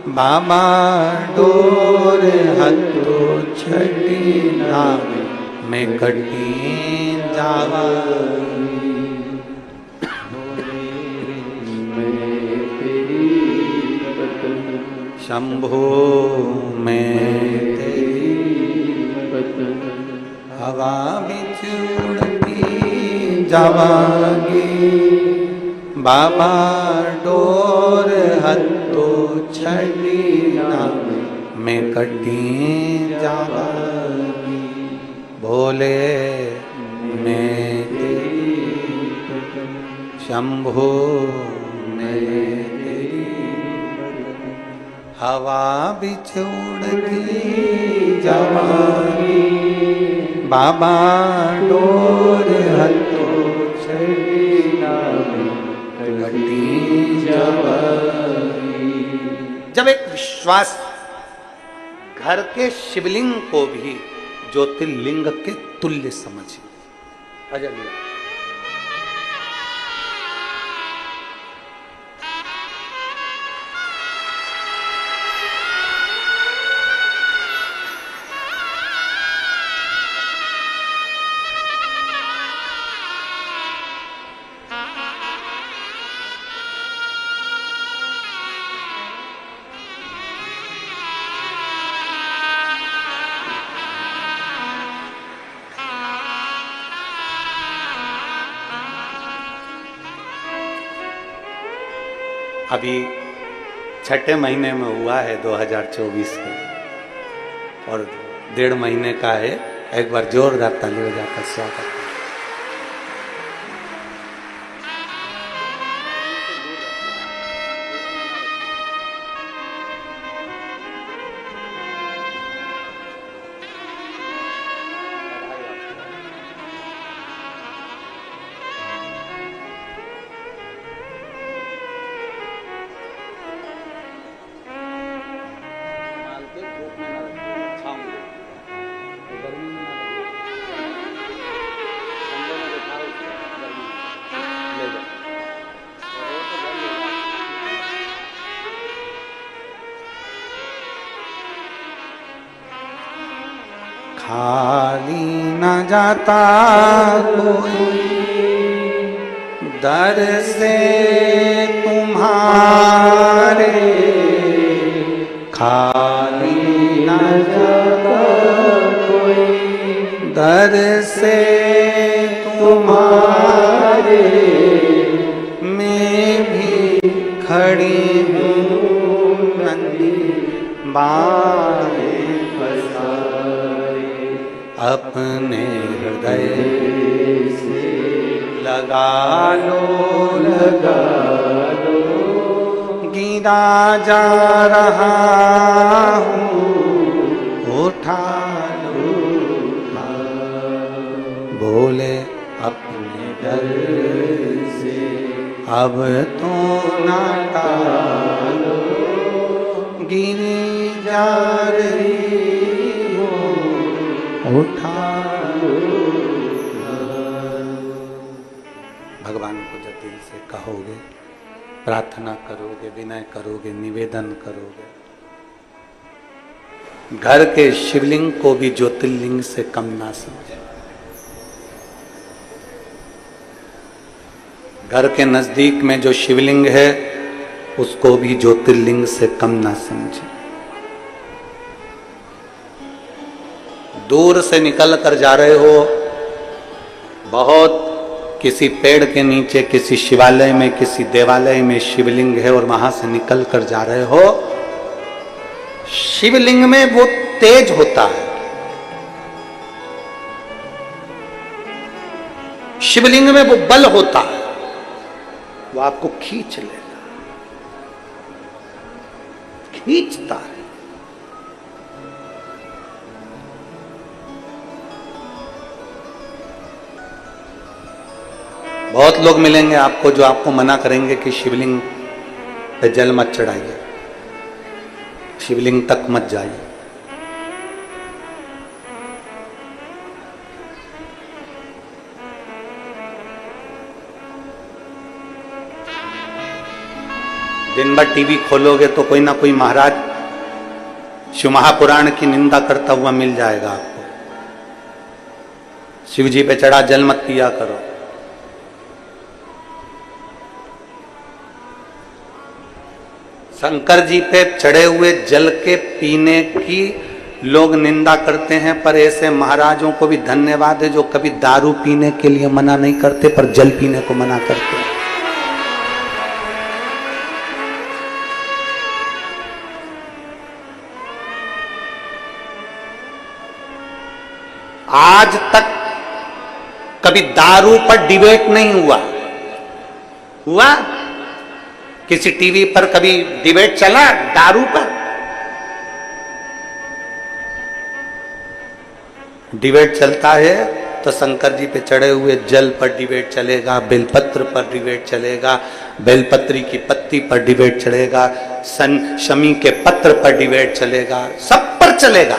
बाबा डोर हथो छठी नाम में कटी जावा, शंभो में तेरी हवा बिछुड़ जावांगी, बाबा डोर हत्तो छड़ी नाम में कटी जावांगी, भोले मैं शंभो मैं हवा बिच उड़ती जावांगी, बाबा डोर हत्तो छड़ी नाम कटी जावांगी। जब एक विश्वास घर के शिवलिंग को भी ज्योतिर्लिंग के तुल्य समझे, अजय अभी छठे महीने में हुआ है 2024 के, और 1.5 महीने का है। एक बार जोरदार ताली बजाकर स्वागत। खाली न जाता कोई दर से तुम्हारे, खाली न जाता कोई दर से तुम्हारे, मैं भी खड़ी हूँ नंदी बाहे अपने हृदय से लगा लो, गिरा जा रहा हूँ उठा लो, बोले अपने दर से अब तो ना टालो, गिरी जा रही उठा लो। भगवान को जब दिल से कहोगे, प्रार्थना करोगे, विनय करोगे, निवेदन करोगे, घर के शिवलिंग को भी ज्योतिर्लिंग से कम ना समझे। घर के नजदीक में जो शिवलिंग है उसको भी ज्योतिर्लिंग से कम ना समझे। दूर से निकल कर जा रहे हो, बहुत किसी पेड़ के नीचे, किसी शिवालय में, किसी देवालय में शिवलिंग है और वहां से निकल कर जा रहे हो, शिवलिंग में वो तेज होता है, शिवलिंग में वो बल होता है, वो आपको खींच लेगा, खींचता है। बहुत लोग मिलेंगे आपको जो आपको मना करेंगे कि शिवलिंग पे जल मत चढ़ाइए, शिवलिंग तक मत जाइए। दिन भर टीवी खोलोगे तो कोई ना कोई महाराज शिव महापुराण की निंदा करता हुआ मिल जाएगा आपको। शिव जी पे चढ़ा जल मत पिया करो। शंकर जी पे चढ़े हुए जल के पीने की लोग निंदा करते हैं, पर ऐसे महाराजों को भी धन्यवाद है जो कभी दारू पीने के लिए मना नहीं करते पर जल पीने को मना करते हैं। आज तक कभी दारू पर डिबेट नहीं हुआ? किसी टीवी पर कभी डिबेट चला दारू पर? डिबेट चलता है तो शंकर जी पे चढ़े हुए जल पर डिबेट चलेगा, बेलपत्र पर डिबेट चलेगा, बेलपत्री की पत्ती पर डिबेट चलेगा, शमी के पत्र पर डिबेट चलेगा, सब पर चलेगा,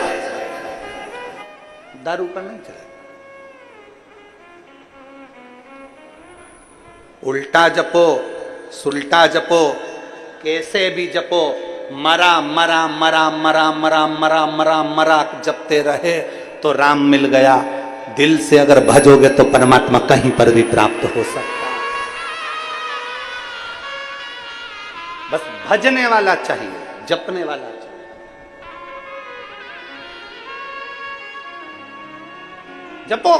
दारू पर नहीं चलेगा। उल्टा जपो, सुल्टा जपो, कैसे भी जपो, मरा मरा मरा मरा मरा मरा मरा मरा जपते रहे तो राम मिल गया। दिल से अगर भजोगे तो परमात्मा कहीं पर भी प्राप्त हो सकता है। बस भजने वाला चाहिए, जपने वाला चाहिए। जपो,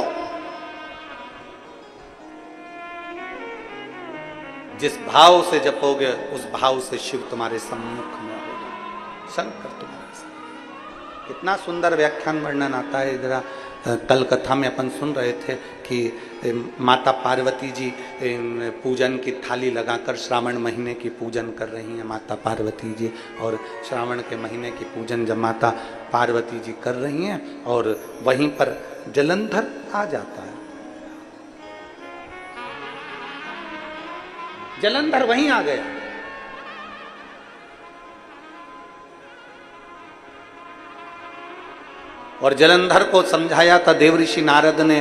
जिस भाव से जपोगे उस भाव से शिव तुम्हारे सम्मुख में होगा, शंकर तुम्हारे साथ। कितना सुंदर व्याख्यान वर्णन आता है। इधर कल कथा में अपन सुन रहे थे कि माता पार्वती जी पूजन की थाली लगाकर श्रावण महीने की पूजन कर रही हैं माता पार्वती जी। और श्रावण के महीने की पूजन जब माता पार्वती जी कर रही हैं और वहीं पर जलंधर आ जाता है। जलंधर वहीं आ गया। और जलंधर को समझाया था देवऋषि नारद ने,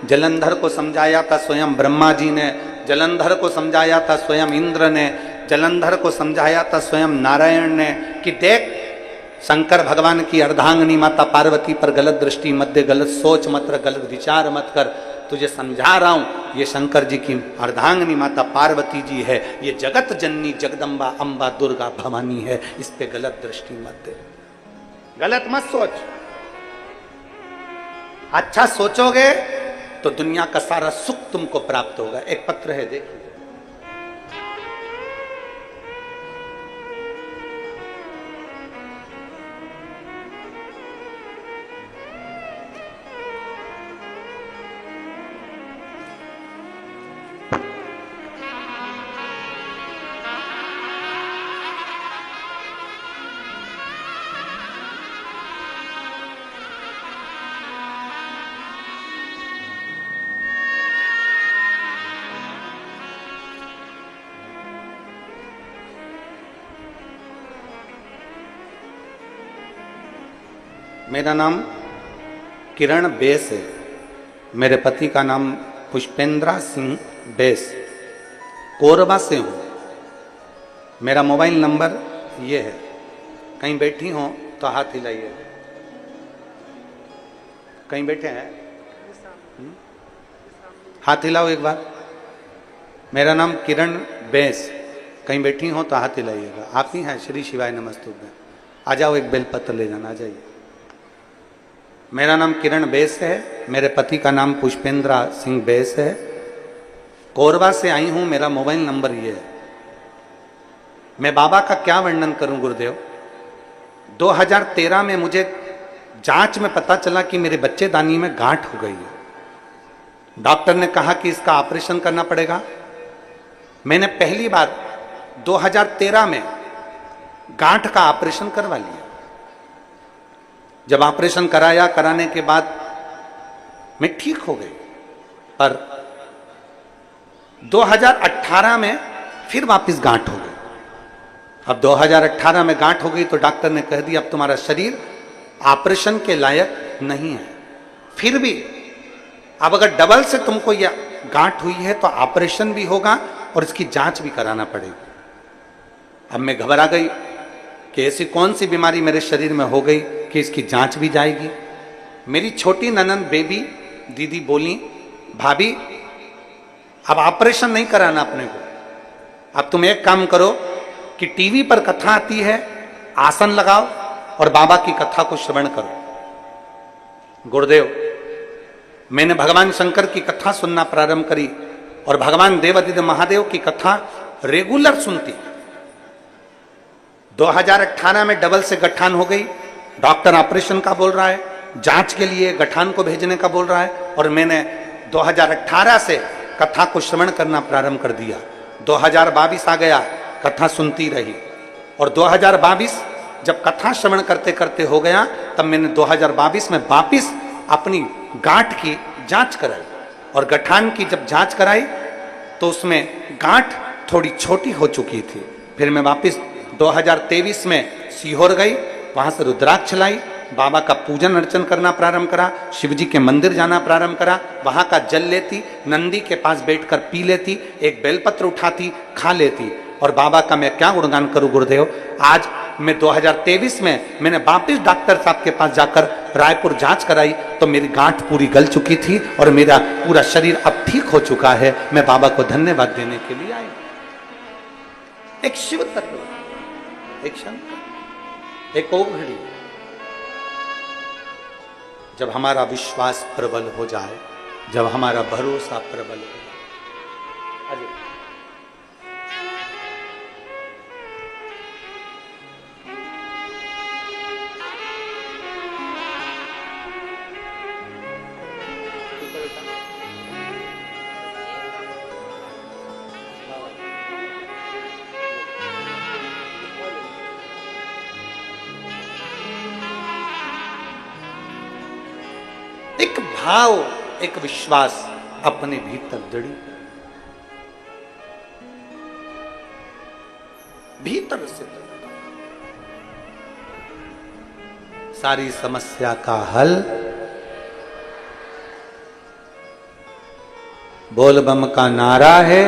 जलंधर को समझाया था स्वयं ब्रह्मा जी ने, जलंधर को समझाया था स्वयं इंद्र ने, जलंधर को समझाया था स्वयं नारायण ने कि देख, शंकर भगवान की अर्धांगिनी माता पार्वती पर गलत दृष्टि मत दे, गलत सोच मत रख, गलत विचार मत कर। तुझे समझा रहा हूं, ये शंकर जी की अर्धांगिनी माता पार्वती जी है, ये जगत जननी जगदम्बा अंबा दुर्गा भवानी है, इस पे गलत दृष्टि मत दे, गलत मत सोच। अच्छा सोचोगे तो दुनिया का सारा सुख तुमको प्राप्त होगा। एक पत्र है, देखिए। मेरा नाम किरण बेस है। मेरे पति का नाम पुष्पेंद्रा सिंह बेस, कोरबा से हूँ। मेरा मोबाइल नंबर ये है। कहीं बैठी हो तो हाथ हिलाइए। कहीं बैठे हैं? हाथ हिलाओ एक बार। मेरा नाम किरण बेस। कहीं बैठी हो तो हाथ हिलाइएगा। आप ही हैं? श्री शिवाय नमस्तुभ्यं। आ जाओ, एक बेलपत्र ले जाना, आ जाइए। मेरा नाम किरण बेस है। मेरे पति का नाम पुष्पेंद्रा सिंह बेस है। कोरबा से आई हूं। मेरा मोबाइल नंबर ये है। मैं बाबा का क्या वर्णन करूं गुरुदेव। 2013 में मुझे जांच में पता चला कि मेरे बच्चेदानी में गांठ हो गई है। डॉक्टर ने कहा कि इसका ऑपरेशन करना पड़ेगा। मैंने पहली बार 2013 में गांठ का ऑपरेशन करवा लिया। जब ऑपरेशन कराया, कराने के बाद मैं ठीक हो गई, पर 2018 में फिर वापस गांठ हो गई। अब 2018 में गांठ हो गई तो डॉक्टर ने कह दिया अब तुम्हारा शरीर ऑपरेशन के लायक नहीं है। फिर भी अब अगर डबल से तुमको यह गांठ हुई है तो ऑपरेशन भी होगा और इसकी जांच भी कराना पड़ेगी। अब मैं घबरा गई कि ऐसी कौन सी बीमारी मेरे शरीर में हो गई कि इसकी जांच भी जाएगी। मेरी छोटी ननंद बेबी दीदी बोली, भाभी अब ऑपरेशन नहीं कराना अपने को, अब तुम एक काम करो कि टीवी पर कथा आती है, आसन लगाओ और बाबा की कथा को श्रवण करो। गुरुदेव, मैंने भगवान शंकर की कथा सुनना प्रारंभ करी और भगवान देवादिदेव महादेव की कथा रेगुलर सुनती। 2018 में डबल से गठान हो गई, डॉक्टर ऑपरेशन का बोल रहा है, जांच के लिए गठान को भेजने का बोल रहा है, और मैंने 2018 से कथा को श्रवण करना प्रारंभ कर दिया। 2022 आ गया, कथा सुनती रही, और 2022 जब कथा श्रवण करते करते हो गया, तब मैंने 2022 में वापिस अपनी गांठ की जांच कराई, और गठान की जब जांच कराई तो उसमें गांठ थोड़ी छोटी हो चुकी थी। फिर मैं वापिस 2023 में सीहोर गई, वहां से रुद्राक्ष लाई, बाबा का पूजन अर्चन करना प्रारंभ करा, शिव जी के मंदिर जाना प्रारंभ करा, वहां का जल लेती, नंदी के पास बैठकर पी लेती, एक बेलपत्र उठाती, खा लेती, और बाबा का मैं क्या गुणगान करूं गुरुदेव। आज मैं 2023 में मैंने वापिस डॉक्टर साहब के पास जाकर रायपुर जांच कराई तो मेरी गांठ पूरी गल चुकी थी और मेरा पूरा शरीर अब ठीक हो चुका है। मैं बाबा को धन्यवाद देने के लिए आई। एक शिव तत्व, एक शंकर, एक ओघड़ी। जब हमारा विश्वास प्रबल हो जाए, जब हमारा भरोसा प्रबल हो जाए, एक भाव, एक विश्वास अपने भीतर दृढ़ी, भीतर से सारी समस्या का हल बोल बम का नारा है।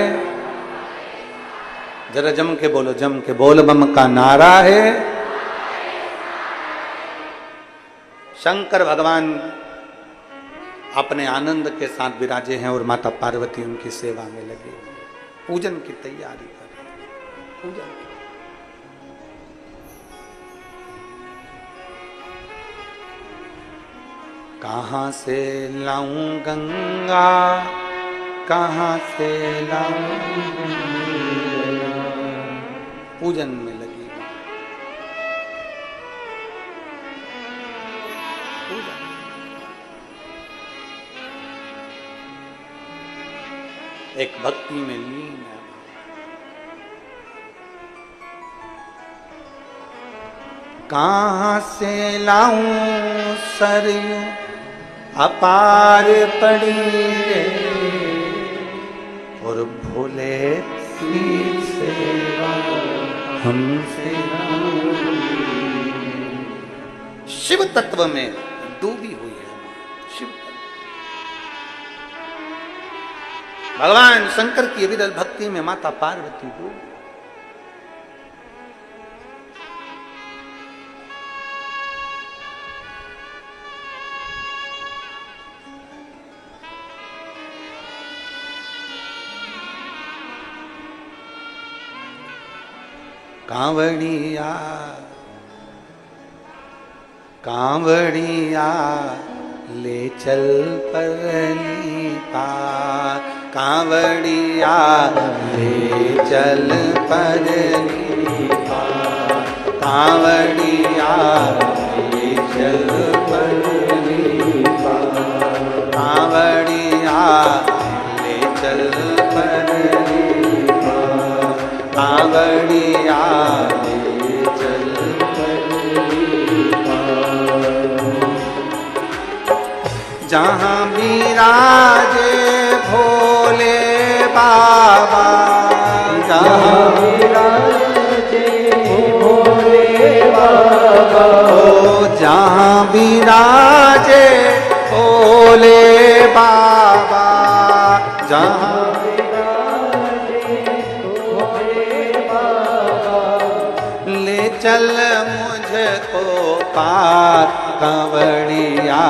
जरा जम के बोलो, जम के बोल बम का नारा है। शंकर भगवान अपने आनंद के साथ विराजे हैं और माता पार्वती उनकी सेवा में लगे, पूजन की तैयारी कर रहे हैं। पूजन कहां से लाऊं गंगा, कहां से लाऊं, पूजन में लगी। एक भक्ति में लीन है। कहां से लाऊं सरयू अपार पड़ी रे, और भोले की सेवा हमसे। शिव तत्व में डूबी हुई है शिव तत्व। भगवान शंकर की विरल भक्ति में माता पार्वती डूबी। कांवड़िया कांवड़िया ले चल परली पार, कांवड़िया ले चल परली पार, कांवड़िया ले चल परली पार, कांवड़िया ले चल परली पार, कांवड़िया ले चल परली पार। जहाँ विराजे भोले बाबा, जहाँ विराजे भोले बाबा, ओ जहाँ विराजे भोले बाबा, जहाँ विराजे भोले बाबा, ले चल मुझको पार, कांवड़िया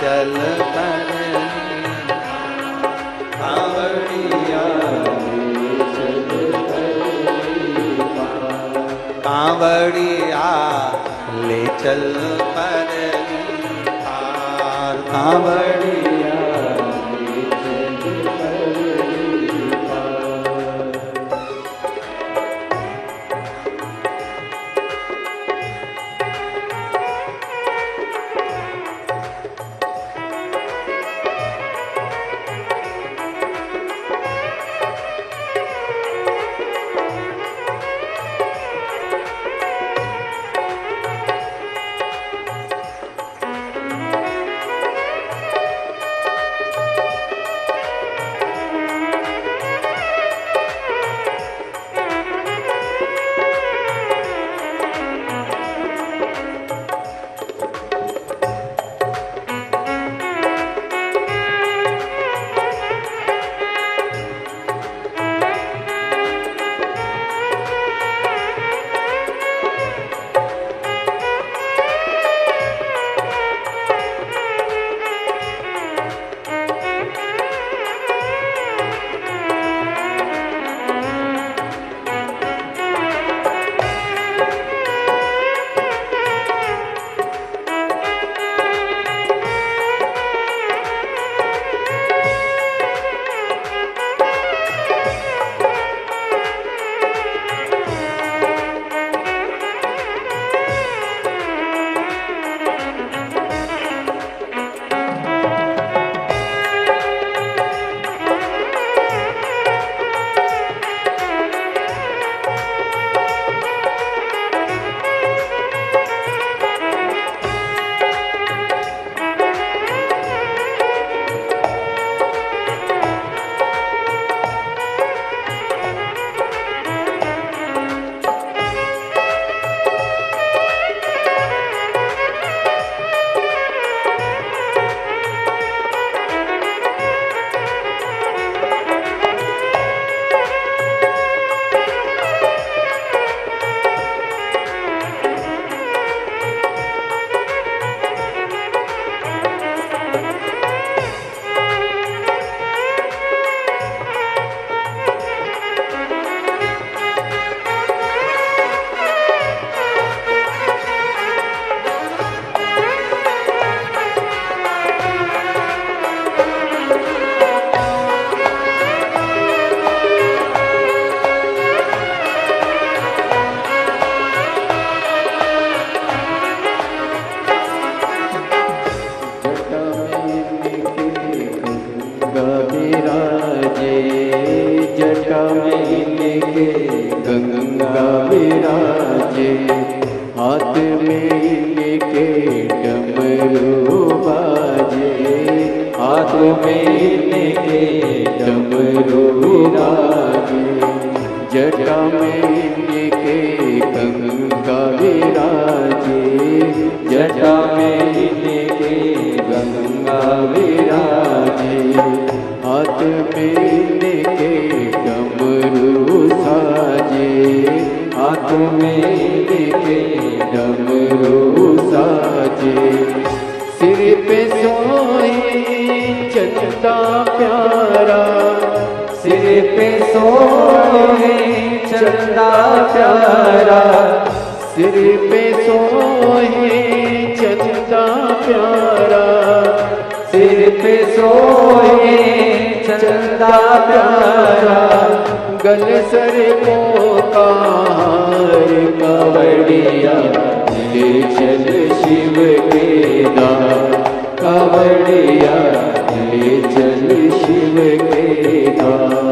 चल परली, कांवड़िया ले चल परली पार, कांवड़िया ले चल परली पार।
कांवड़िया ले चल पगड़ी पार। जटा में लेके गंगा विराजे, हाथ में लेके डमरू बाजे, हाथ में लेके डमरू विराजे, जटा में लेके गंगा विराजे, जटा में लेके गंगा विराजे, हाथ में लेके डमरू साजे, हाथ में लेके डमरू साजे, सिर पे सोए चंदा प्यारा, सिर पे सोए चंदा प्यारा, सिर पे सोए चंदा प्यारा, सिर पे सोए चंदा प्यारा, गल सर को कार कावड़िया ले चल शिव के द्वार, कावड़िया ले चल शिव के द्वार।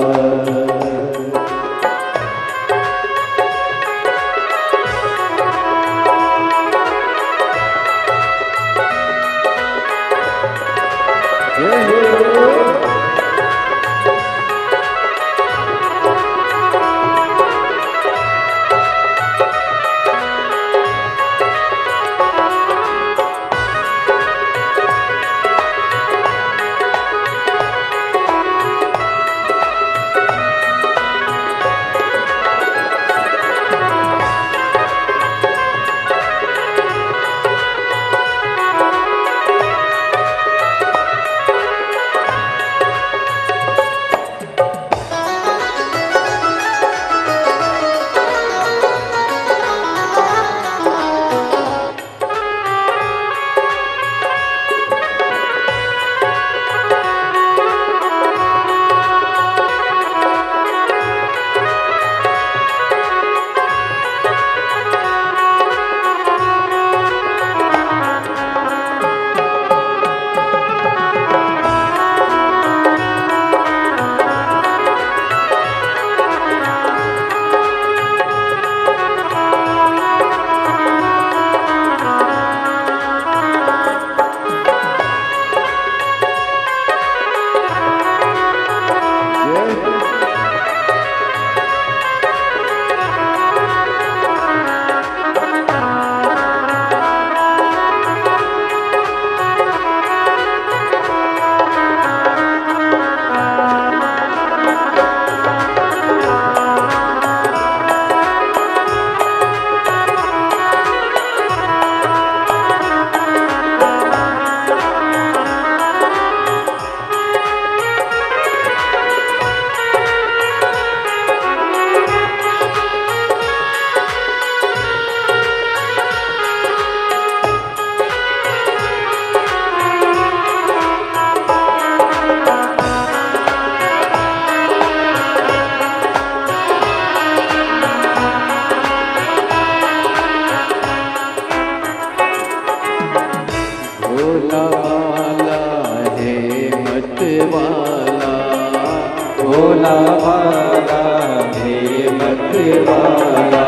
वाला,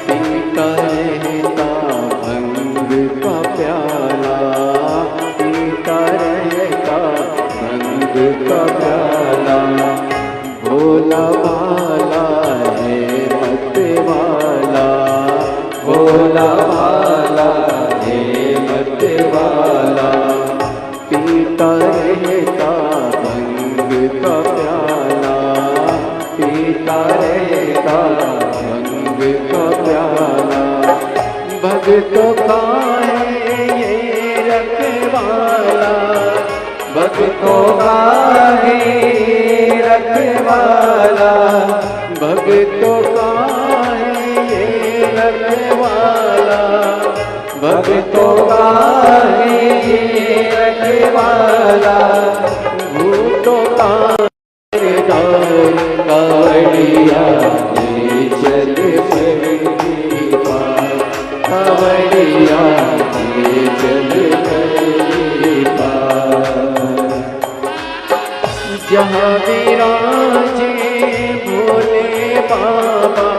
पीता रहता भंग का प्याला, पीता रहता भंग का प्याला, भोला भाला है मत वाला, भोला भाला है मत वाला, पीता रहता भंग का प्याला, पीता रहता भंग का प्याला, भक्तों का है ये रखवाला, भक्तों का है रखवाला, भक्तों का है ये रखवाला, भक्तों का है ये रखवाला, भूतों का कावड़िया ले चल परली पार, कावड़िया ले चल परली पार, जहाँ विराजे भोले बाबा,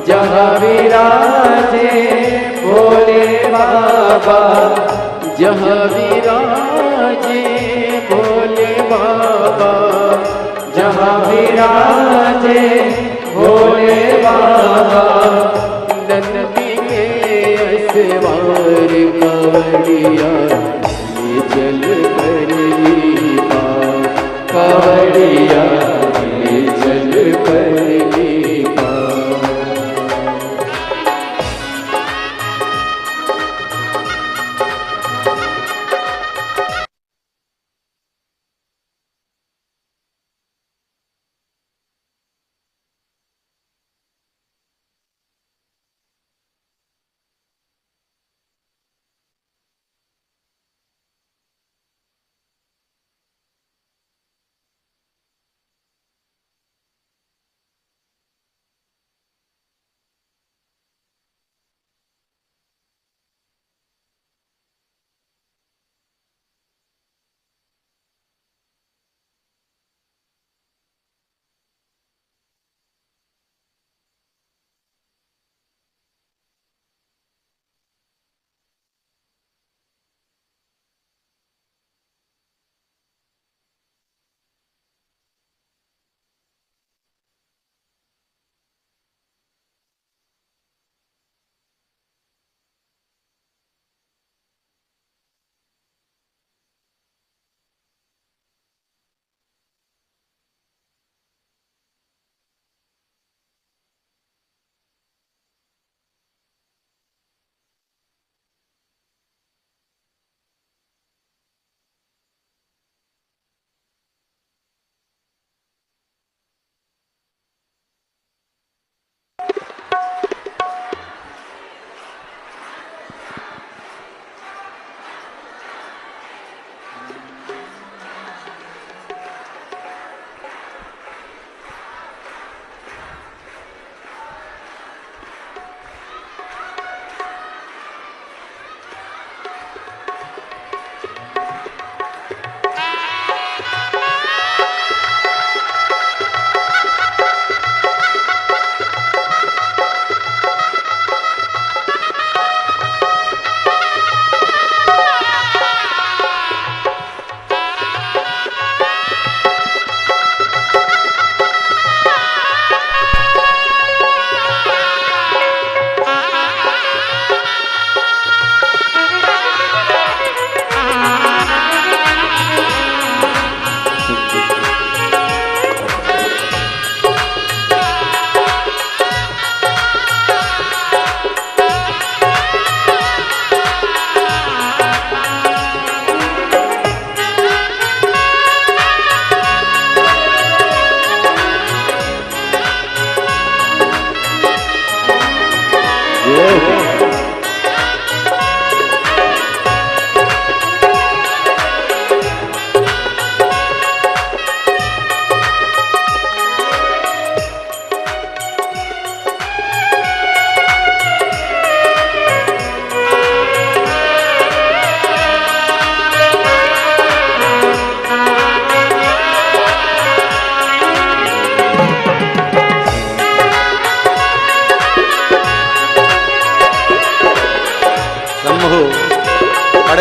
जहाँ विराजे भोले बाबा, जहाँ विराजे भोले बाबा, जहाँ विराजे भोले बाबा, नंदी के असवार कावड़िया ले चल परली पार, कावड़िया ले चल परली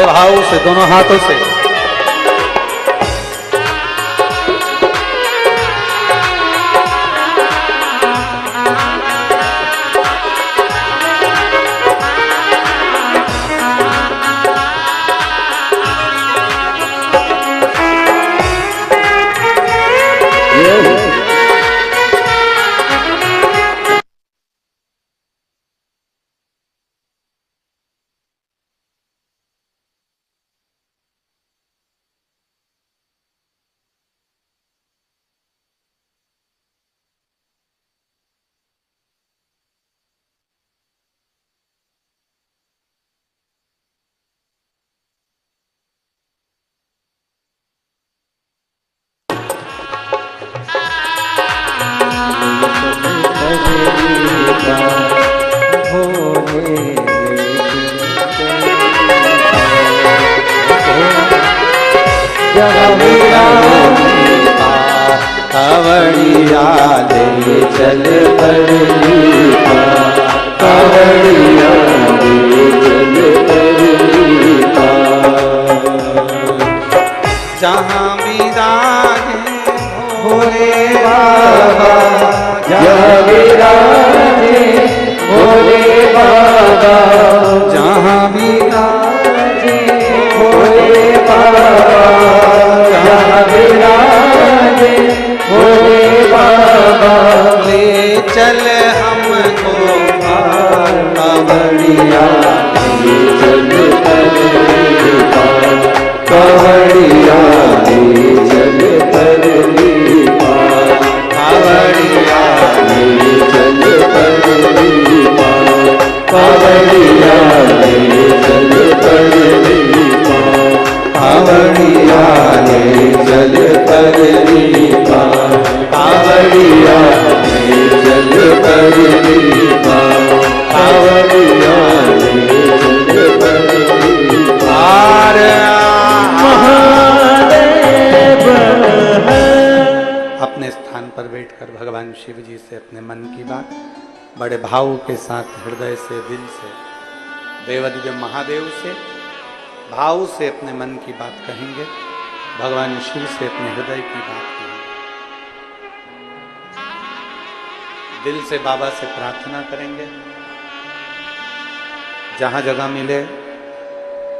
भाव से दोनों हाथों से।
कावड़िया ले चल परलीपा, कावड़िया ले चल परलीपा।
जहाँ विराजे
भोले बाबा, जहाँ विराजे भोले बाबा, जहाँ विराजे भोले बाबा, जहाँ विराजे भोले बाबा।
ले चल हमको
कावड़िया ले चल परलीपा, कावड़िया ले चल परलीपा, कावड़िया ले चल परलीपा, कावड़िया ले चल परलीपा, कावड़िया ले चल परलीपा, कावड़िया ले चल परलीपा, कावड़िया ले चल परलीपा।
अपने स्थान पर बैठकर भगवान शिव जी से अपने मन की बात बड़े भाव के साथ, हृदय से, दिल से, देवादिदेव महादेव से भाव से अपने मन की बात कहेंगे, भगवान शिव से अपने हृदय की बात कहेंगे, दिल से बाबा से प्रार्थना करेंगे। जहां जगह मिले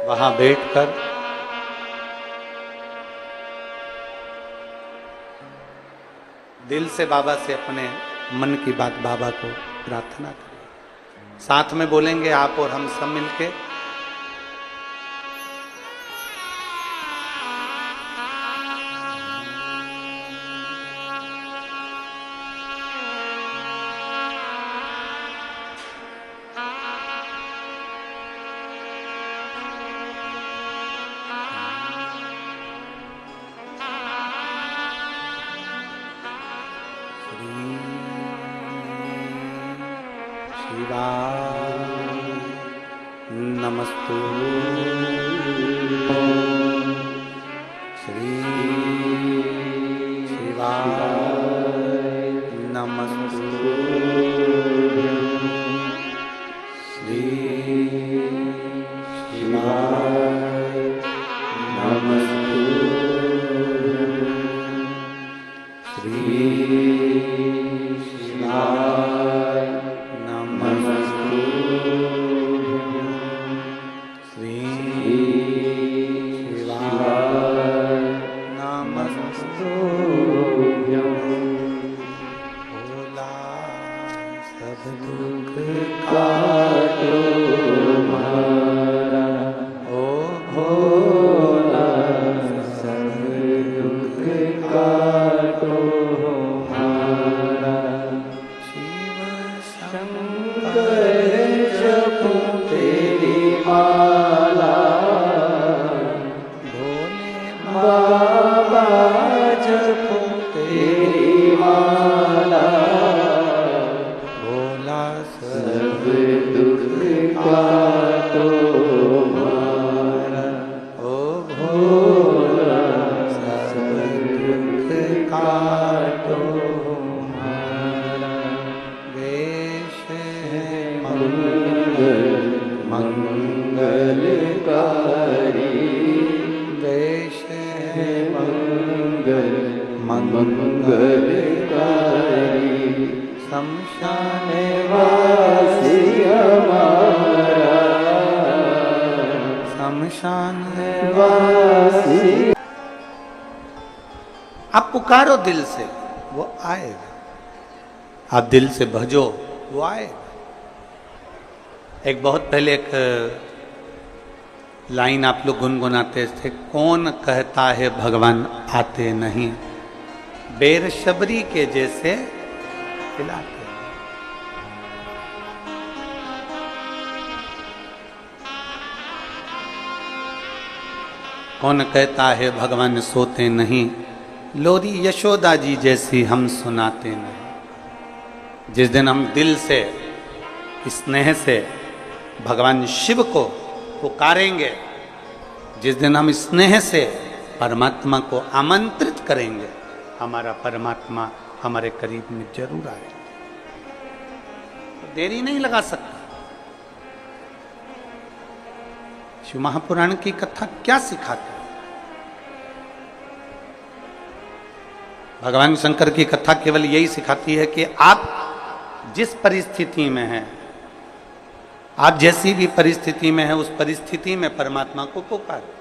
वहां बैठकर दिल से बाबा से अपने मन की बात बाबा को प्रार्थना करें। साथ में बोलेंगे आप और हम सब मिलके, नमस्तु श्री शिवाय नमस्तु श्री शिवाय नमस्तु श्री शिवाय नमस्तु श्री शिवाय नमस्तु। भोला सब दुख काटो हमारा, ओ भोला सब दुख काटो हमारा। शिव शंकर जपो तेरी माला, भोले बाबा जपो तेरी माला। भोला सब दुख काटो शमशान
वासी हमारा,
शमशान
वासी।
आप पुकारो दिल से, वो आएगा। आप दिल से भजो, वो आएगा। एक बहुत पहले एक लाइन आप लोग गुनगुनाते थे, कौन कहता है भगवान आते नहीं, बेर शबरी के जैसे खिलाते। कौन कहता है भगवान सोते नहीं, लोरी यशोदा जी जैसी हम सुनाते नहीं। जिस दिन हम दिल से स्नेह से भगवान शिव को पुकारेंगे, जिस दिन हम स्नेह से परमात्मा को आमंत्रित करेंगे, हमारा परमात्मा हमारे करीब में जरूर आएगा। देरी नहीं लगा सकता। शिव महापुराण की कथा क्या सिखाती है? भगवान शंकर की कथा केवल यही सिखाती है कि आप जिस परिस्थिति में हैं, आप जैसी भी परिस्थिति में हैं, उस परिस्थिति में परमात्मा को पुकारो।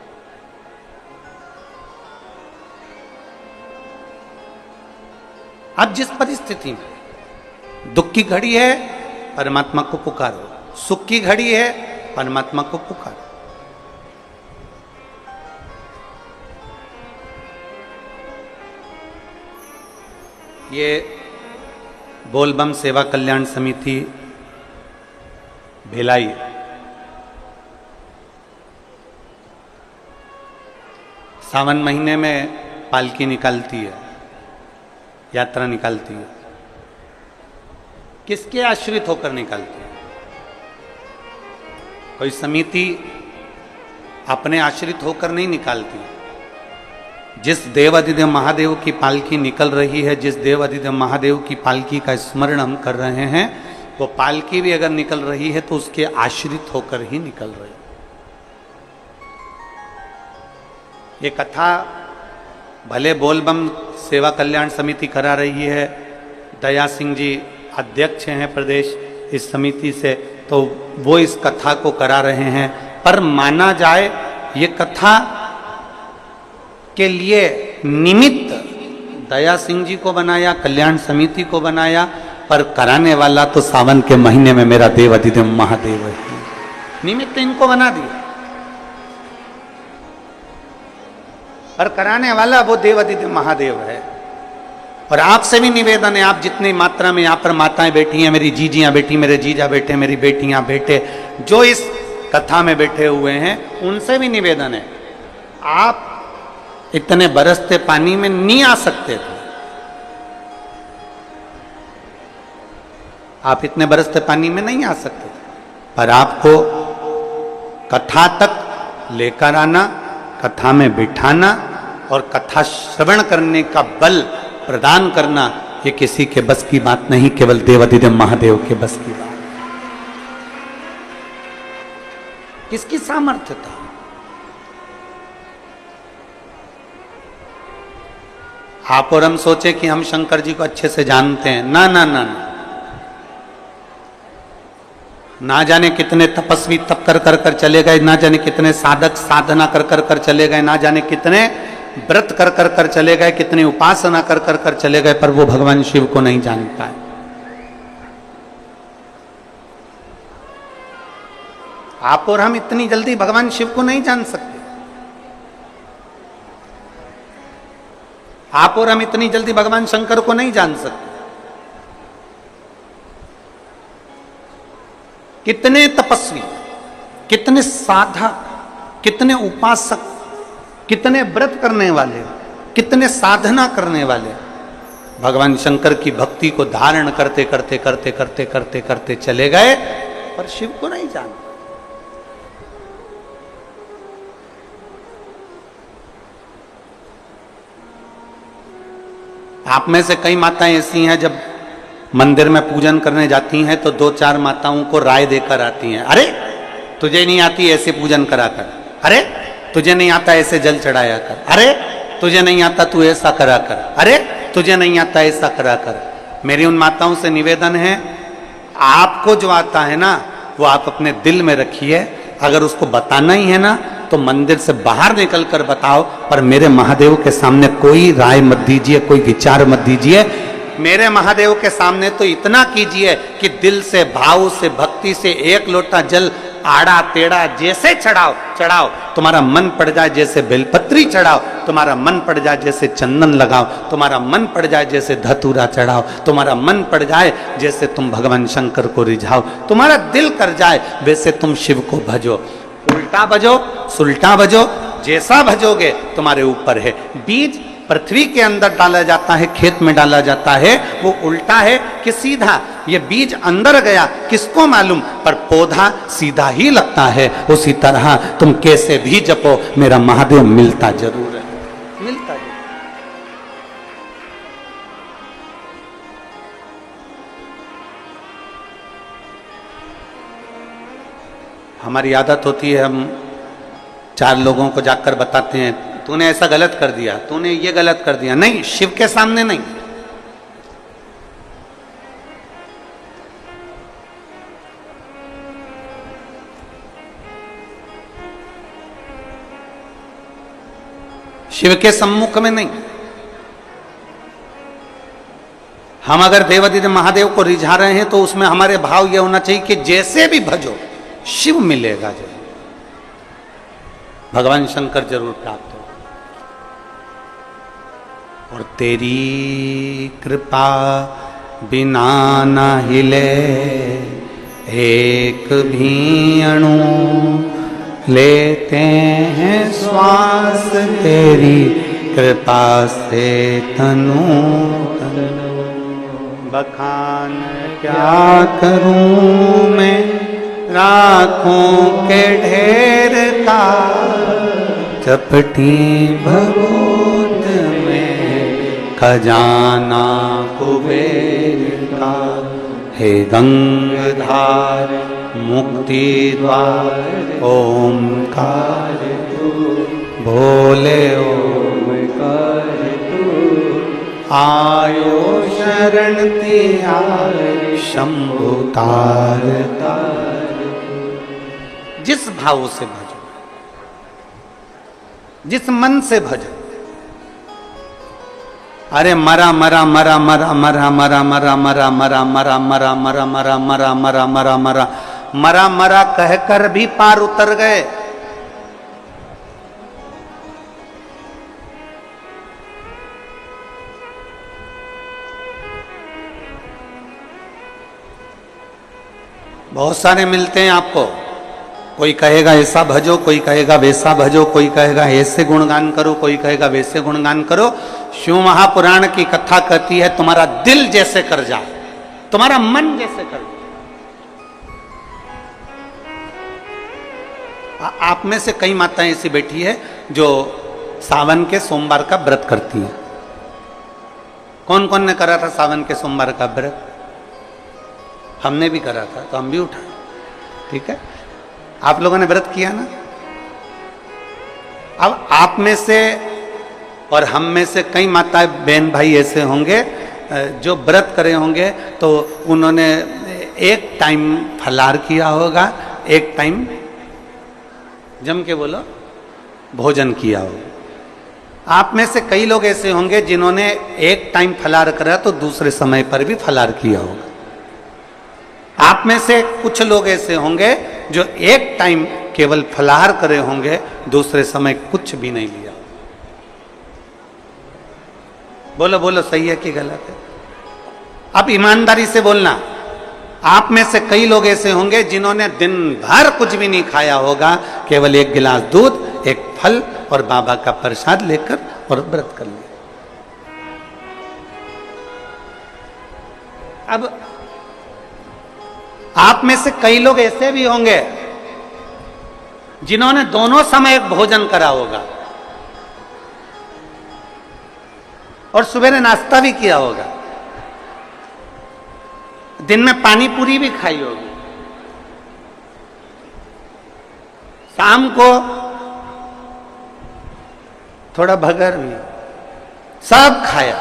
आप जिस परिस्थिति में, दुख की घड़ी है परमात्मा को पुकारो, सुख की घड़ी है परमात्मा को पुकारो। ये बोलबम सेवा कल्याण समिति भिलाई सावन महीने में पालकी निकालती है, यात्रा निकालती है। किसके आश्रित होकर निकालती है? कोई समिति अपने आश्रित होकर नहीं निकालती। जिस देवाधिदेव महादेव की पालकी निकल रही है, जिस देवाधिदेव महादेव की पालकी का स्मरण हम कर रहे हैं, वो पालकी भी अगर निकल रही है तो उसके आश्रित होकर ही निकल रही है। ये कथा भले बोलबम सेवा कल्याण समिति करा रही है, दया सिंह जी अध्यक्ष हैं प्रदेश इस समिति से, तो वो इस कथा को करा रहे हैं। पर माना जाए ये कथा के लिए निमित्त दया सिंह जी को बनाया, कल्याण समिति को बनाया, पर कराने वाला तो सावन के महीने में मेरा देव अधिदेव महादेव है। निमित्त इनको बना दिया, पर कराने वाला वो देव अधिदेव महादेव है। और आपसे भी निवेदन है, आप जितनी मात्रा में यहाँ पर माताएं बैठी हैं, मेरी जीजियां बैठी, मेरे जीजा बैठे, मेरी बेटियां बैठे, जो इस कथा में बैठे हुए हैं, उनसे भी निवेदन है, आप इतने बरसते पानी में नहीं आ सकते थे। आप इतने बरसते पानी में नहीं आ सकते थे, पर आपको कथा तक लेकर आना, कथा में बिठाना और कथा श्रवण करने का बल प्रदान करना, ये किसी के बस की बात नहीं, केवल देवाधिदेव महादेव के बस की बात। किसकी सामर्थ्य था? आप और हम सोचे कि हम शंकर जी को अच्छे से जानते हैं। ना ना ना ना जाने कितने तपस्वी तप कर कर कर चले गए, ना जाने कितने साधक साधना कर कर कर चले गए, ना जाने कितने व्रत कर कर कर चले गए, कितनी उपासना कर कर कर चले गए, पर वो भगवान शिव को नहीं जानता है। आप और हम इतनी जल्दी भगवान शिव को नहीं जान सकते। आप और हम इतनी जल्दी भगवान शंकर को नहीं जान सकते। कितने तपस्वी, कितने साधक, कितने उपासक, कितने व्रत करने वाले, कितने साधना करने वाले भगवान शंकर की भक्ति को धारण करते करते करते करते करते करते चले गए, पर शिव को नहीं जानते। आप में से कई माताएं ऐसी हैं, जब मंदिर में पूजन करने जाती हैं तो दो चार माताओं को राय देकर आती हैं, अरे तुझे नहीं आती ऐसे पूजन करा कर, अरे तुझे नहीं आता ऐसे जल चढ़ाया कर, अरे तुझे नहीं आता तू ऐसा करा कर, अरे तुझे नहीं आता ऐसा करा कर। मेरी उन माताओं से निवेदन है, आपको जो आता है ना वो आप अपने दिल में रखिए। अगर उसको बताना ही है ना तो मंदिर से बाहर निकल कर बताओ, पर मेरे महादेव के सामने कोई राय मत दीजिए, कोई विचार मत दीजिए। मेरे महादेव के सामने तो इतना कीजिए कि दिल से, भाव से, भक्ति से एक लोटा जल आड़ा टेढ़ा जैसे चढ़ाओ चढ़ाओ, तुम्हारा मन पड़ जाए जैसे बेलपत्री चढ़ाओ, तुम्हारा मन पड़ जाए जैसे चंदन लगाओ, तुम्हारा मन पड़ जाए जैसे धतूरा चढ़ाओ, तुम्हारा मन पड़ जाए जैसे तुम भगवान शंकर को रिझाओ, तुम्हारा दिल कर जाए वैसे तुम शिव को भजो। उल्टा भजो, सुलटा भजो, जैसा भजोगे तुम्हारे ऊपर है। बीज पृथ्वी के अंदर डाला जाता है, खेत में डाला जाता है, वो उल्टा है कि सीधा। ये बीज अंदर गया किसको मालूम, पर पौधा सीधा ही लगता है। उसी तरह तुम कैसे भी जपो, मेरा महादेव मिलता जरूर है, मिलता जरूर। हमारी आदत होती है, हम 4 लोगों को जाकर बताते हैं तूने ऐसा गलत कर दिया, तूने ये गलत कर दिया। नहीं, शिव के सामने नहीं। शिव के सम्मुख में नहीं। हम अगर देवादिदेव महादेव को रिझा रहे हैं तो उसमें हमारे भाव यह होना चाहिए कि जैसे भी भजो शिव मिलेगा जरूर, भगवान शंकर जरूर प्राप्त हो। और तेरी कृपा बिना न हिले एक भी अणु, लेते हैं श्वास तेरी कृपा से तनु तनु। बखान क्या करूं मैं राखों के ढेर का, चपटी भगोत में खजाना कुबेर का। हे गंगाधार मुक्ति द्वार ओमकार तू, भोले ओमकार तू। आयो शरण तिहार शंभु तार तार। जिस भाव से भजो, जिस मन से भजो। अरे मरा मरा मरा मरा मरा मरा मरा मरा मरा मरा मरा मरा मरा मरा मरा मरा मरा मरा मरा कहकर भी पार उतर गए। बहुत सारे मिलते हैं आपको, कोई कहेगा ऐसा भजो, कोई कहेगा वैसा भजो, कोई कहेगा ऐसे गुणगान करो, कोई कहेगा वैसे गुणगान करो। शिव महापुराण की कथा कहती है तुम्हारा दिल जैसे कर जाए, तुम्हारा मन जैसे कर जाए। आप में से कई माताएं ऐसी बैठी है जो सावन के सोमवार का व्रत करती हैं। कौन कौन ने करा था सावन के सोमवार का व्रत? हमने भी करा था, तो हम भी उठाए। ठीक है, आप लोगों ने व्रत किया ना। अब आप में से और हम में से कई माताएं बहन भाई ऐसे होंगे जो व्रत करे होंगे, तो उन्होंने एक टाइम फलाहार किया होगा, एक टाइम जम के बोलो भोजन किया होगा। आप में से कई लोग ऐसे होंगे जिन्होंने एक टाइम फलाहार करा तो दूसरे समय पर भी फलाहार किया होगा। आप में से कुछ लोग ऐसे होंगे जो एक टाइम केवल फलाहार करे होंगे, दूसरे समय कुछ भी नहीं लिया। बोलो बोलो, सही है कि गलत है? अब ईमानदारी से बोलना। आप में से कई लोग ऐसे होंगे जिन्होंने दिन भर कुछ भी नहीं खाया होगा, केवल एक गिलास दूध, एक फल और बाबा का प्रसाद लेकर और व्रत कर लिया। अब आप में से कई लोग ऐसे भी होंगे जिन्होंने दोनों समय भोजन करा होगा और सवेरे नाश्ता भी किया होगा, दिन में पानी पूरी भी खाई होगी, शाम को थोड़ा भगर भी, सब खाया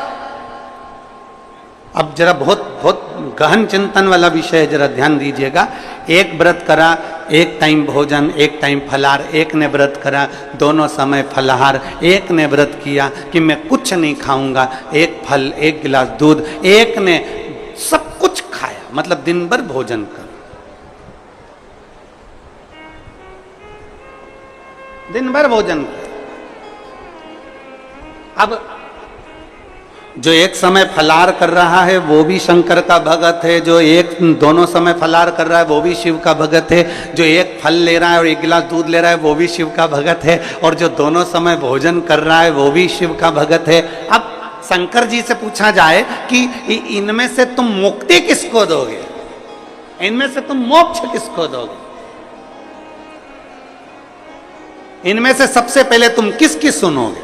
अब जरा बहुत बहुत गहन चिंतन वाला विषय है, जरा ध्यान दीजिएगा। एक व्रत करा, एक टाइम भोजन, एक टाइम फलाहार, एक ने व्रत करा दोनों समय फलाहार, एक ने व्रत किया कि मैं कुछ नहीं खाऊंगा, एक फल, एक गिलास दूध, एक ने सब कुछ खाया, मतलब दिन भर भोजन कर, दिन भर भोजन कर। अब जो एक समय फलाहार कर रहा है वो भी शंकर का भगत है, जो एक दोनों समय फलाहार कर रहा है वो भी शिव का भगत है, जो एक फल ले रहा है और एक गिलास दूध ले रहा है वो भी शिव का भगत है, और जो दोनों समय भोजन कर रहा है वो भी शिव का भगत है। अब शंकर जी से पूछा जाए कि इनमें से तुम मुक्ति किसको दोगे, इनमें से तुम मोक्ष किसको दोगे, इनमें से सबसे पहले तुम किसकी सुनोगे,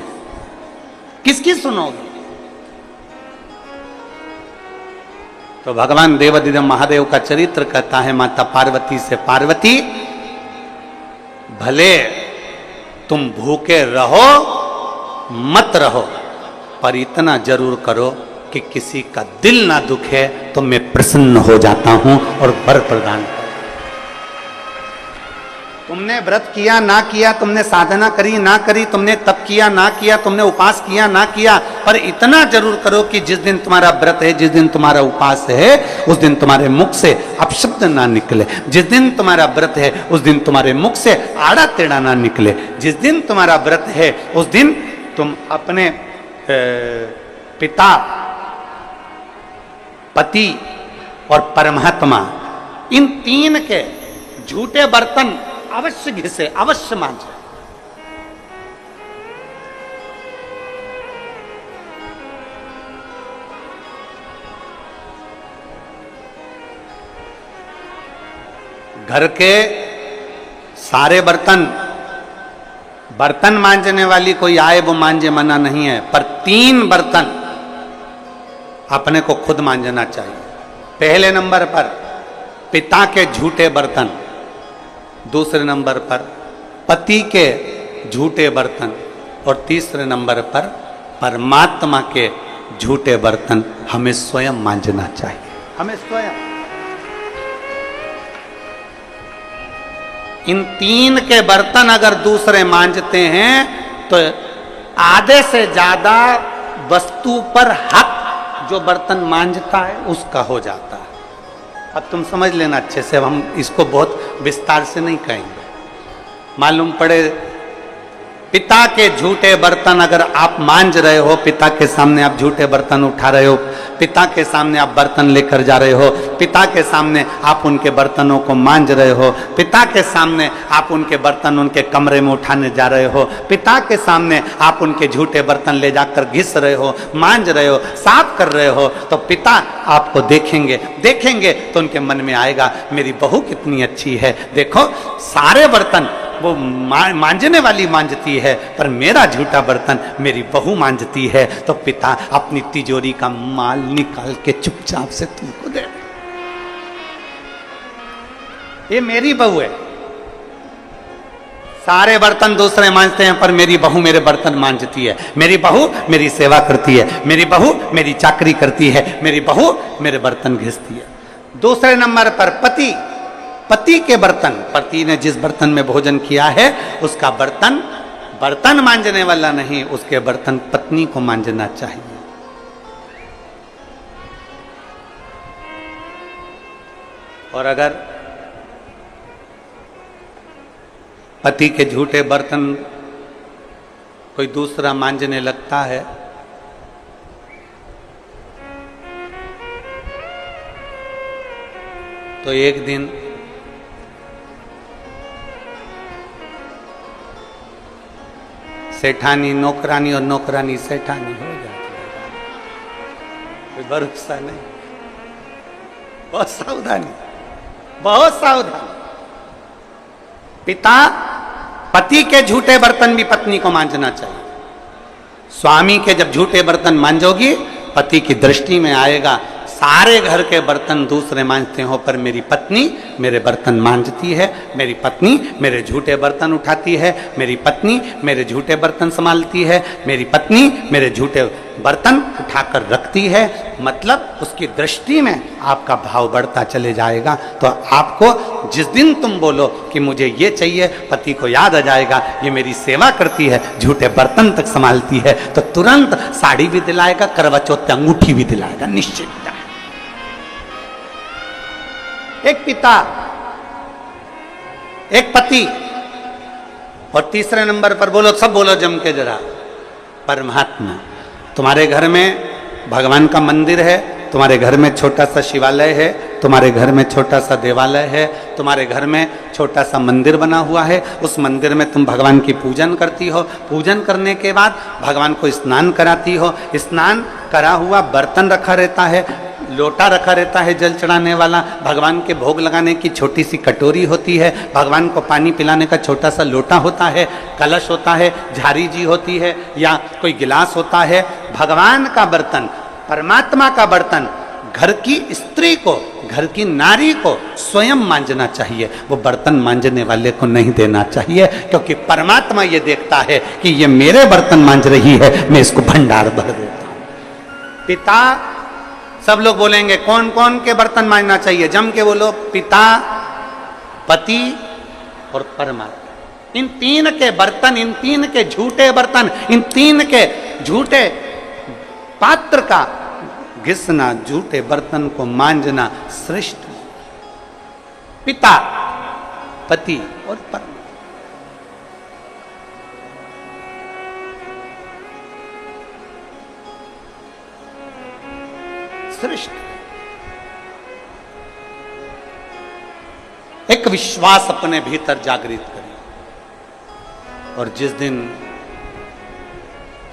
किसकी सुनोगे? तो भगवान देवाधिदेव महादेव का चरित्र कहता है माता पार्वती से, पार्वती भले तुम भूखे रहो मत रहो, पर इतना जरूर करो कि किसी का दिल ना दुखे, तो मैं प्रसन्न हो जाता हूं और वर प्रदान करूं। तुमने व्रत किया ना किया, तुमने साधना करी ना करी, तुमने तप किया ना किया, तुमने उपास किया ना किया, पर इतना जरूर करो कि जिस दिन तुम्हारा व्रत है, जिस दिन तुम्हारा उपास है, उस दिन तुम्हारे मुख से अपशब्द ना निकले, जिस दिन तुम्हारा व्रत है उस दिन तुम्हारे मुख से आड़ा टेढ़ा ना निकले, जिस दिन तुम्हारा व्रत है उस दिन तुम अपने पिता, पति और परमात्मा, इन तीन के झूठे बर्तन अवश्य घिसे, अवश्य मांजे। घर के सारे बर्तन, बर्तन मांजने वाली कोई आए वो मांजे, मना नहीं है, पर 3 बर्तन अपने को खुद मांजना चाहिए। पहले नंबर पर पिता के झूठे बर्तन, दूसरे नंबर पर पति के झूठे बर्तन, और तीसरे नंबर पर परमात्मा के झूठे बर्तन हमें स्वयं मांजना चाहिए, हमें स्वयं। इन 3 के बर्तन अगर दूसरे मांजते हैं तो आधे से ज्यादा वस्तु पर हक जो बर्तन मांजता है उसका हो जाता है। अब तुम समझ लेना अच्छे से, हम इसको बहुत विस्तार से नहीं कहेंगे। मालूम पड़े पिता के झूठे बर्तन अगर आप मांज रहे हो, पिता के सामने आप झूठे बर्तन उठा रहे हो, पिता के सामने आप बर्तन लेकर जा रहे हो, पिता के सामने आप उनके बर्तनों को मांज रहे हो, पिता के सामने आप उनके बर्तन उनके कमरे में उठाने जा रहे हो, पिता के सामने आप उनके झूठे बर्तन ले जाकर घिस रहे हो, मांज रहे हो, साफ कर रहे हो, तो पिता आपको देखेंगे, देखेंगे तो उनके मन में आएगा मेरी बहू कितनी अच्छी है, देखो सारे बर्तन वो मांजने वाली मांजती है, पर मेरा झूठा बर्तन मेरी बहू मांजती है, तो पिता अपनी तिजोरी का माल निकाल के चुपचाप से तुमको दे, ये मेरी बहू है। सारे बर्तन दूसरे मांजते हैं, पर मेरी बहू मेरे बर्तन मांजती है, मेरी बहू मेरी सेवा करती है, मेरी बहू मेरी चाकरी करती है, मेरी बहू मेरे बर्तन घिसती है। दूसरे नंबर पर पति, पति के बर्तन, पति ने जिस बर्तन में भोजन किया है उसका बर्तन बर्तन मांजने वाला नहीं, उसके बर्तन पत्नी को मांजना चाहिए। और अगर पति के झूठे बर्तन कोई दूसरा मांजने लगता है तो एक दिन सेठानी नौकरानी और नौकरानी सेठानी हो जाती है, कोई भरोसा नहीं। बहुत सावधानी, बहुत सावधानी। पिता, पति के झूठे बर्तन भी पत्नी को मांजना चाहिए। स्वामी के जब झूठे बर्तन मांजोगी पति की दृष्टि में आएगा, सारे घर के बर्तन दूसरे मांजते हो, पर मेरी पत्नी मेरे बर्तन मांजती है, मेरी पत्नी मेरे झूठे बर्तन उठाती है, मेरी पत्नी मेरे झूठे बर्तन संभालती है, मेरी पत्नी मेरे झूठे बर्तन उठाकर रखती है। मतलब उसकी दृष्टि में आपका भाव बढ़ता चले जाएगा। तो आपको जिस दिन तुम बोलो कि मुझे ये चाहिए, पति को याद आ जाएगा ये मेरी सेवा करती है, झूठे बर्तन तक संभालती है, तो तुरंत साड़ी भी दिलाएगा, करवा चौथ पे अंगूठी भी दिलाएगा, निश्चित। एक पिता, एक पति, और तीसरे नंबर पर बोलो, सब बोलो जम के जरा, परमात्मा। तुम्हारे घर में भगवान का मंदिर है, तुम्हारे घर में छोटा सा शिवालय है, तुम्हारे घर में छोटा सा देवालय है, तुम्हारे घर में छोटा सा मंदिर बना हुआ है, उस मंदिर में तुम भगवान की पूजन करती हो, पूजन करने के बाद भगवान को स्नान कराती हो, स्नान करा हुआ बर्तन रखा रहता है, लोटा रखा रहता है जल चढ़ाने वाला, भगवान के भोग लगाने की छोटी सी कटोरी होती है, भगवान को पानी पिलाने का छोटा सा लोटा होता है, कलश होता है, झारी जी होती है, या कोई गिलास होता है। भगवान का बर्तन, परमात्मा का बर्तन घर की स्त्री को, घर की नारी को स्वयं मांजना चाहिए, वो बर्तन मांजने वाले को नहीं देना चाहिए, क्योंकि परमात्मा ये देखता है कि ये मेरे बर्तन मांज रही है, मैं इसको भंडार भर देता हूं। पिता, सब लोग बोलेंगे कौन कौन के बर्तन मांजना चाहिए, जम के बोलो, पिता, पति और परमात्मा। इन तीन के बर्तन, इन तीन के झूठे बर्तन, इन तीन के झूठे पात्र का घिसना, झूठे बर्तन को मांजना श्रेष्ठ। पिता, पति और परमात्मा। श्रेष्ठ। एक विश्वास अपने भीतर जागृत करें, और जिस दिन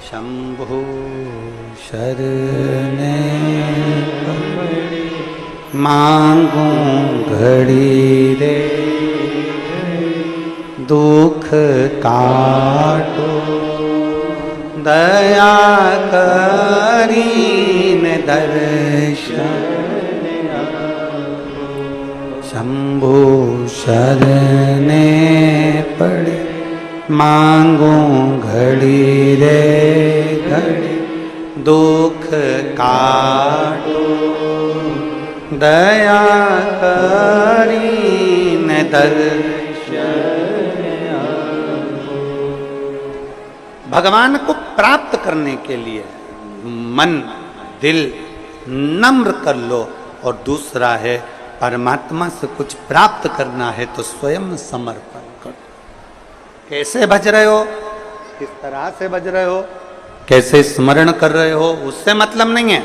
शंभु शरणे मांगू घड़ी रे, दुख काटो दया करीन दर्शन, शंभु शरणे पड़े मांगू घड़ी रे घड़ी, दुख काटो दया करीन दर्शन। भगवान को प्राप्त करने के लिए मन दिल नम्र कर लो, और दूसरा है परमात्मा से कुछ प्राप्त करना है तो स्वयं समर्पण करो। कैसे भज रहे हो, किस तरह से भज रहे हो, कैसे स्मरण कर रहे हो, उससे मतलब नहीं है।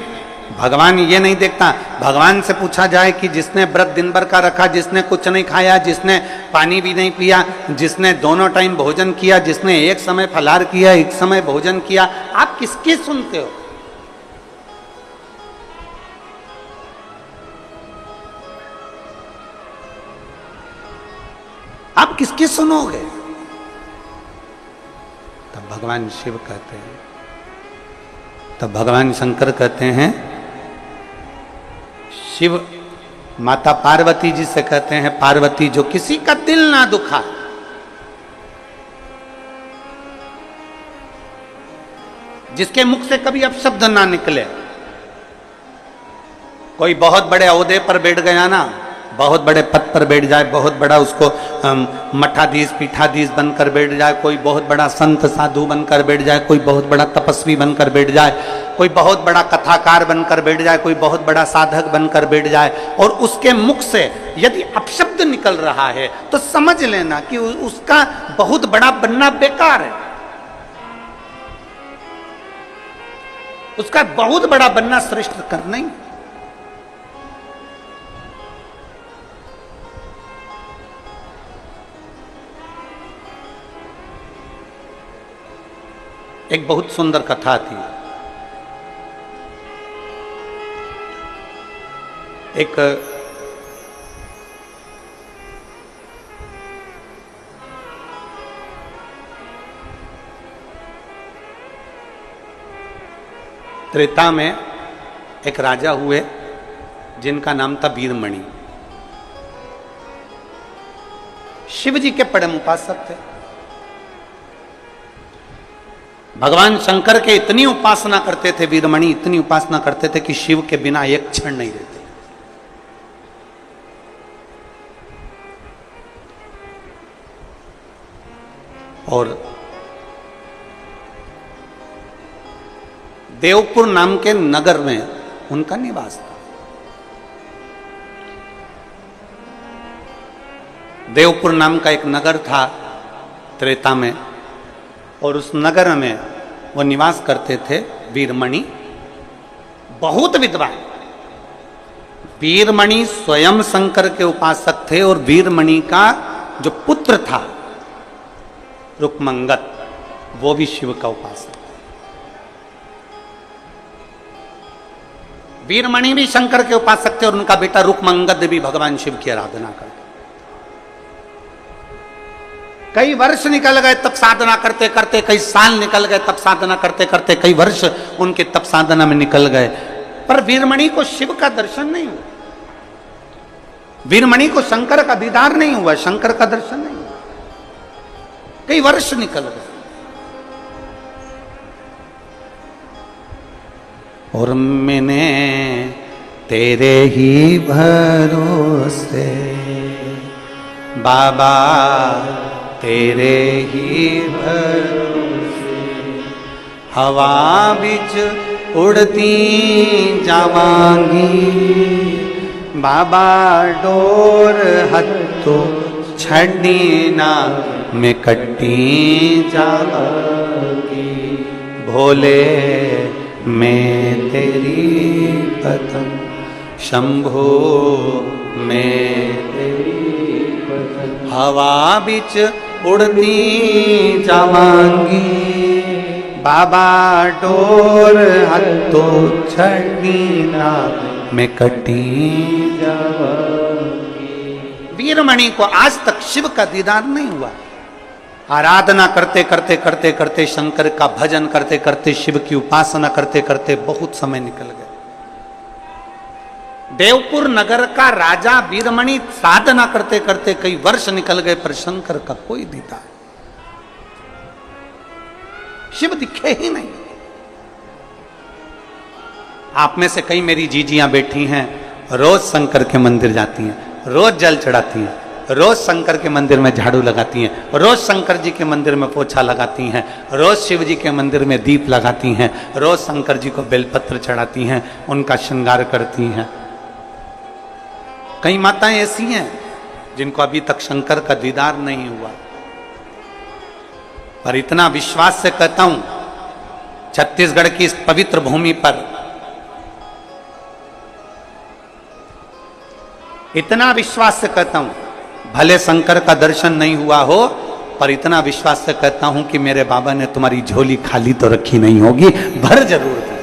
भगवान ये नहीं देखता। भगवान से पूछा जाए कि जिसने व्रत दिन भर का रखा, जिसने कुछ नहीं खाया, जिसने पानी भी नहीं पिया, जिसने दोनों टाइम भोजन किया, जिसने एक समय फलाहार किया, एक समय भोजन किया, आप किसकी सुनते हो? आप किसकी सुनोगे? तब भगवान शिव कहते हैं, तब भगवान शंकर कहते हैं, शिव माता पार्वती जी से कहते हैं, पार्वती जो किसी का दिल ना दुखा, जिसके मुख से कभी अपशब्द ना निकले। कोई बहुत बड़े ओहदे पर बैठ गया ना, बहुत बड़े पद पर बैठ जाए, बहुत बड़ा उसको मठाधीश पीठाधीश बनकर बैठ जाए, कोई बहुत बड़ा संत साधु बनकर बैठ जाए, कोई बहुत बड़ा तपस्वी बनकर बैठ जाए, कोई बहुत बड़ा कथाकार बनकर बैठ जाए, कोई बहुत बड़ा साधक बनकर बैठ जाए, और उसके मुख से यदि अपशब्द निकल रहा है तो समझ लेना कि उसका बहुत बड़ा बनना बेकार है, उसका बहुत बड़ा बनना श्रेष्ठ करना ही। एक बहुत सुंदर कथा थी। एक त्रेता में एक राजा हुए, जिनका नाम था वीरमणि। शिव जी के परम उपासक थे। भगवान शंकर के इतनी उपासना करते थे वीरमणि, इतनी उपासना करते थे कि शिव के बिना एक क्षण नहीं रहते। और देवपुर नाम के नगर में उनका निवास था। देवपुर नाम का एक नगर था त्रेता में, और उस नगर में वो निवास करते थे वीरमणि, बहुत विद्वान। वीरमणि स्वयं शंकर के उपासक थे, और वीरमणि का जो पुत्र था रुक्मंगद, वो भी शिव का उपासक। वीरमणि भी शंकर के उपासक थे, और उनका बेटा रुक्मंगद भी भगवान शिव की आराधना करते। कई वर्ष निकल गए तप साधना करते करते, कई साल निकल गए तप साधना करते करते, कई वर्ष उनके तप साधना में निकल गए, पर वीरमणि को शिव का दर्शन नहीं हुआ। वीरमणि को शंकर का दीदार नहीं हुआ, शंकर का दर्शन नहीं हुआ। कई वर्ष निकल गए, और मैंने तेरे ही भरोसे बाबा, तेरे ही भरोसे हवा बिच उड़ती जावांगी, बाबा डोर हत्थों छड़ी ना मैं कट्टी जावांगी, भोले मैं तेरी पतंग, शंभो मैं तेरी पतंग, हवा बिच उड़ती जावांगी, बाबा डोर हत्थों छड़ी ना मैं कट्टी जावांगी। वीरमणि को आज तक शिव का दीदार नहीं हुआ। आराधना करते करते करते करते, शंकर का भजन करते करते, शिव की उपासना करते करते बहुत समय निकल गया। देवपुर नगर का राजा वीरमणि साधना करते करते कई वर्ष निकल गए, पर शंकर का कोई दीदार, शिव दिखे ही नहीं। आप में से कई मेरी जीजियां बैठी हैं, रोज शंकर के मंदिर जाती हैं, रोज जल चढ़ाती हैं, रोज शंकर के मंदिर में झाड़ू लगाती हैं, रोज शंकर जी के मंदिर में पोछा लगाती हैं, रोज शिव जी के मंदिर में दीप लगाती हैं, रोज शंकर जी को बेलपत्र चढ़ाती हैं, उनका श्रृंगार करती हैं। कई माताएं ऐसी हैं जिनको अभी तक शंकर का दीदार नहीं हुआ, पर इतना विश्वास से कहता हूं, छत्तीसगढ़ की इस पवित्र भूमि पर इतना विश्वास से कहता हूं, भले शंकर का दर्शन नहीं हुआ हो, पर इतना विश्वास से कहता हूं कि मेरे बाबा ने तुम्हारी झोली खाली तो रखी नहीं होगी, भर जरूर दी।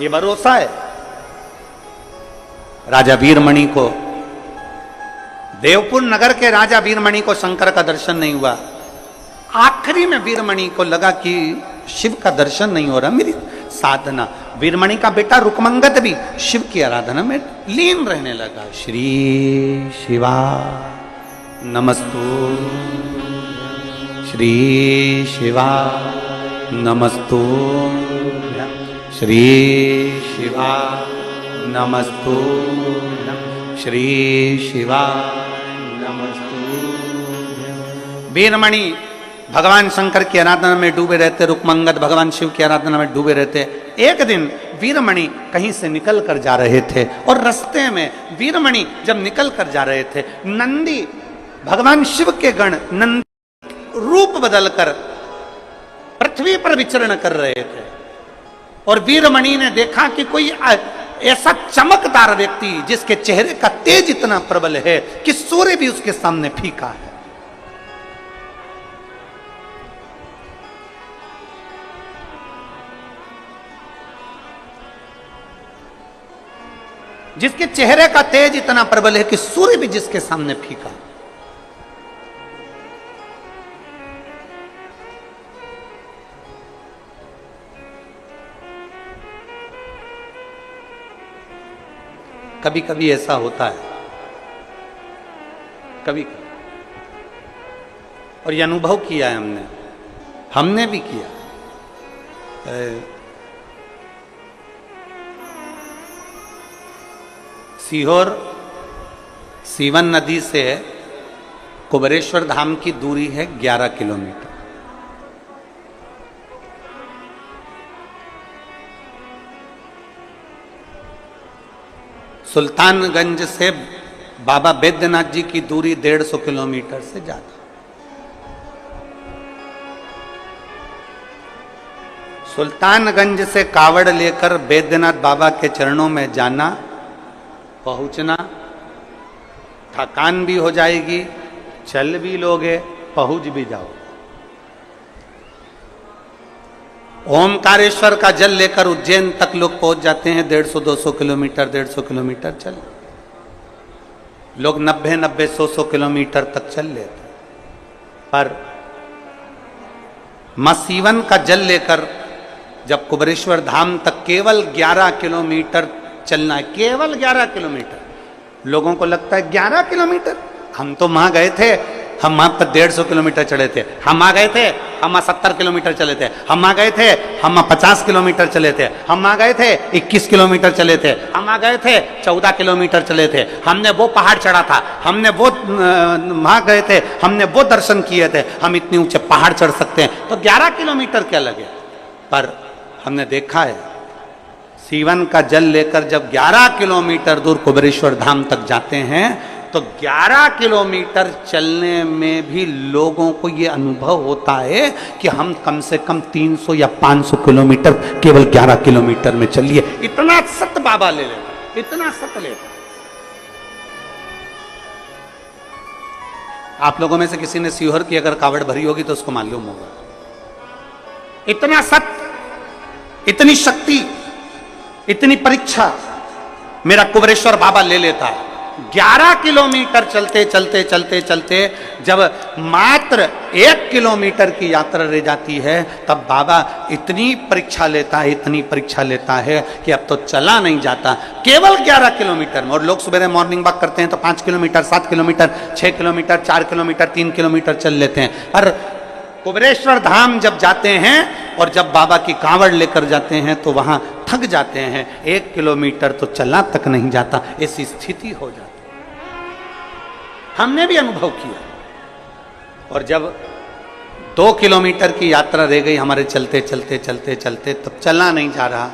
ये भरोसा है। राजा वीरमणि को, देवपुर नगर के राजा वीरमणि को शंकर का दर्शन नहीं हुआ। आखिरी में वीरमणि को लगा कि शिव का दर्शन नहीं हो रहा, मेरी साधना। वीरमणि का बेटा रुक्मंगद भी शिव की आराधना में लीन रहने लगा। श्री शिवा नमस्तु, श्री शिवा नमस्तु, श्री शिवा नमस्तु, श्री शिवा नमस्तु। वीरमणि भगवान शंकर की आराधना में डूबे रहते, रुक्मंगद भगवान शिव की आराधना में डूबे रहते। एक दिन वीरमणि कहीं से निकल कर जा रहे थे, और रास्ते में वीरमणि जब निकल कर जा रहे थे, नंदी, भगवान शिव के गण नंदी रूप बदलकर पृथ्वी पर विचरण कर रहे थे, और वीरमणि ने देखा कि कोई ऐसा चमकदार व्यक्ति जिसके चेहरे का तेज इतना प्रबल है कि सूर्य भी उसके सामने फीका है। जिसके चेहरे का तेज इतना प्रबल है कि सूर्य भी जिसके सामने फीका। कभी कभी ऐसा होता है, कभी कभी, और ये अनुभव किया है हमने भी किया। सीहोर सीवन नदी से कुबेरेश्वर धाम की दूरी है 11 किलोमीटर। सुल्तानगंज से बाबा बैद्यनाथ जी की दूरी 150 किलोमीटर से ज्यादा। सुल्तानगंज से कावड़ लेकर बैद्यनाथ बाबा के चरणों में जाना, पहुंचना, थकान भी हो जाएगी, चल भी लोगे, पहुंच भी जाओ। ओमकारेश्वर का जल लेकर उज्जैन तक लोग पहुंच जाते हैं 150-200 किलोमीटर, 150 किलोमीटर चल। लोग 90-90, 100 किलोमीटर तक चल लेते। पर मसीवन का जल लेकर जब कुबेरेश्वर धाम तक केवल 11 किलोमीटर चलना है, केवल 11 किलोमीटर। लोगों को लगता है 11 किलोमीटर, हम तो वहां गए थे, हम वहां पर 150 किलोमीटर चले थे, हम आ गए थे, हम 70 किलोमीटर चले थे, हम आ गए थे, हम 50 किलोमीटर चले थे, हम आ गए थे 21 किलोमीटर चले थे, हम आ गए थे 14 किलोमीटर चले थे, हमने वो पहाड़ चढ़ा था, हमने वो वहां गए थे, हमने वो दर्शन किए थे, हम इतने ऊंचे पहाड़ चढ़ सकते हैं, तो 11 किलोमीटर क्या लगे। पर हमने देखा है सीवन का जल लेकर जब 11 किलोमीटर दूर कुबेरेश्वर धाम तक जाते हैं तो 11 किलोमीटर चलने में भी लोगों को ये अनुभव होता है कि हम कम से कम 300 या 500 किलोमीटर केवल 11 किलोमीटर में चलिए। इतना सत बाबा ले लेता, इतना सत लेता। आप लोगों में से किसी ने सीहोर की अगर कावड़ भरी होगी तो उसको मालूम होगा। इतना सत, इतनी शक्ति, इतनी परीक्षा मेरा कुबेरेश्वर बाबा ले लेता है। 11 किलोमीटर चलते चलते चलते चलते जब मात्र 1 किलोमीटर की यात्रा रह जाती है तब बाबा इतनी परीक्षा लेता है, इतनी परीक्षा लेता है कि अब तो चला नहीं जाता, केवल 11 किलोमीटर में। और लोग सुबह मॉर्निंग वॉक करते हैं तो 5 kilometre, 7 kilometre, 6 kilometre, 4 kilometre, 3 kilometre चल लेते हैं। पर कुबेरेश्वर धाम जब जाते हैं और जब बाबा की कांवड़ लेकर जाते हैं तो वहां थक जाते हैं, 1 किलोमीटर तो चला तक नहीं जाता, ऐसी स्थिति हो जाती। हमने भी अनुभव किया। और जब 2 किलोमीटर की यात्रा रह गई हमारे चलते चलते चलते चलते, तब चलना नहीं जा रहा।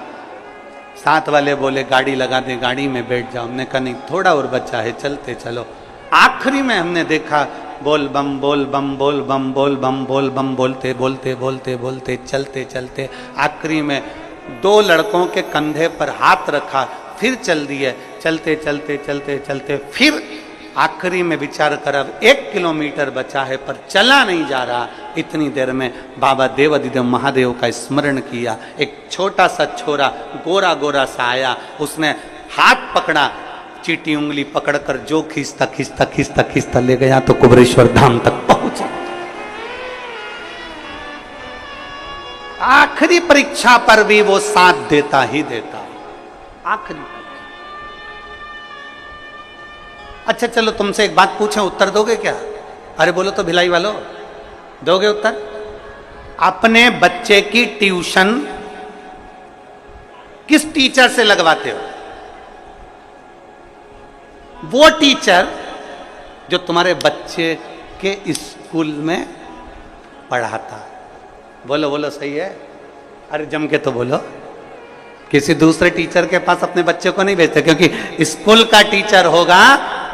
साथ वाले बोले गाड़ी लगा दे, गाड़ी में बैठ जाओ। हमने कहा नहीं, थोड़ा और बचा है, चलते चलो। आखिरी में हमने देखा बोल बम बोल बम बोल बम बोल बम बोल बम बोलते बोलते बोलते बोलते चलते चलते आखिरी में 2 लड़कों के कंधे पर हाथ रखा, फिर चल दिए। चलते चलते चलते चलते फिर आखिरी में विचार कर अब 1 किलोमीटर बचा है पर चला नहीं जा रहा। इतनी देर में बाबा देवाधिदेव महादेव का स्मरण किया। एक छोटा सा छोरा गोरा गोरा सा आया, उसने हाथ पकड़ा, चीटी उंगली पकड़कर जो खींचता खींचता खींचता खींचता ले गया तो कुबेरेश्वर धाम तक पहुंचे। आखिरी परीक्षा पर भी वो साथ देता ही देता। आखिरी परीक्षा। अच्छा चलो तुमसे एक बात पूछें, उत्तर दोगे क्या? अरे बोलो तो भिलाई वालों, दोगे उत्तर? अपने बच्चे की ट्यूशन किस टीचर से लगवाते हो? वो टीचर जो तुम्हारे बच्चे के स्कूल में पढ़ाता। बोलो बोलो, सही है? अरे जम के तो बोलो। किसी दूसरे टीचर के पास अपने बच्चे को नहीं भेजते, क्योंकि स्कूल का टीचर होगा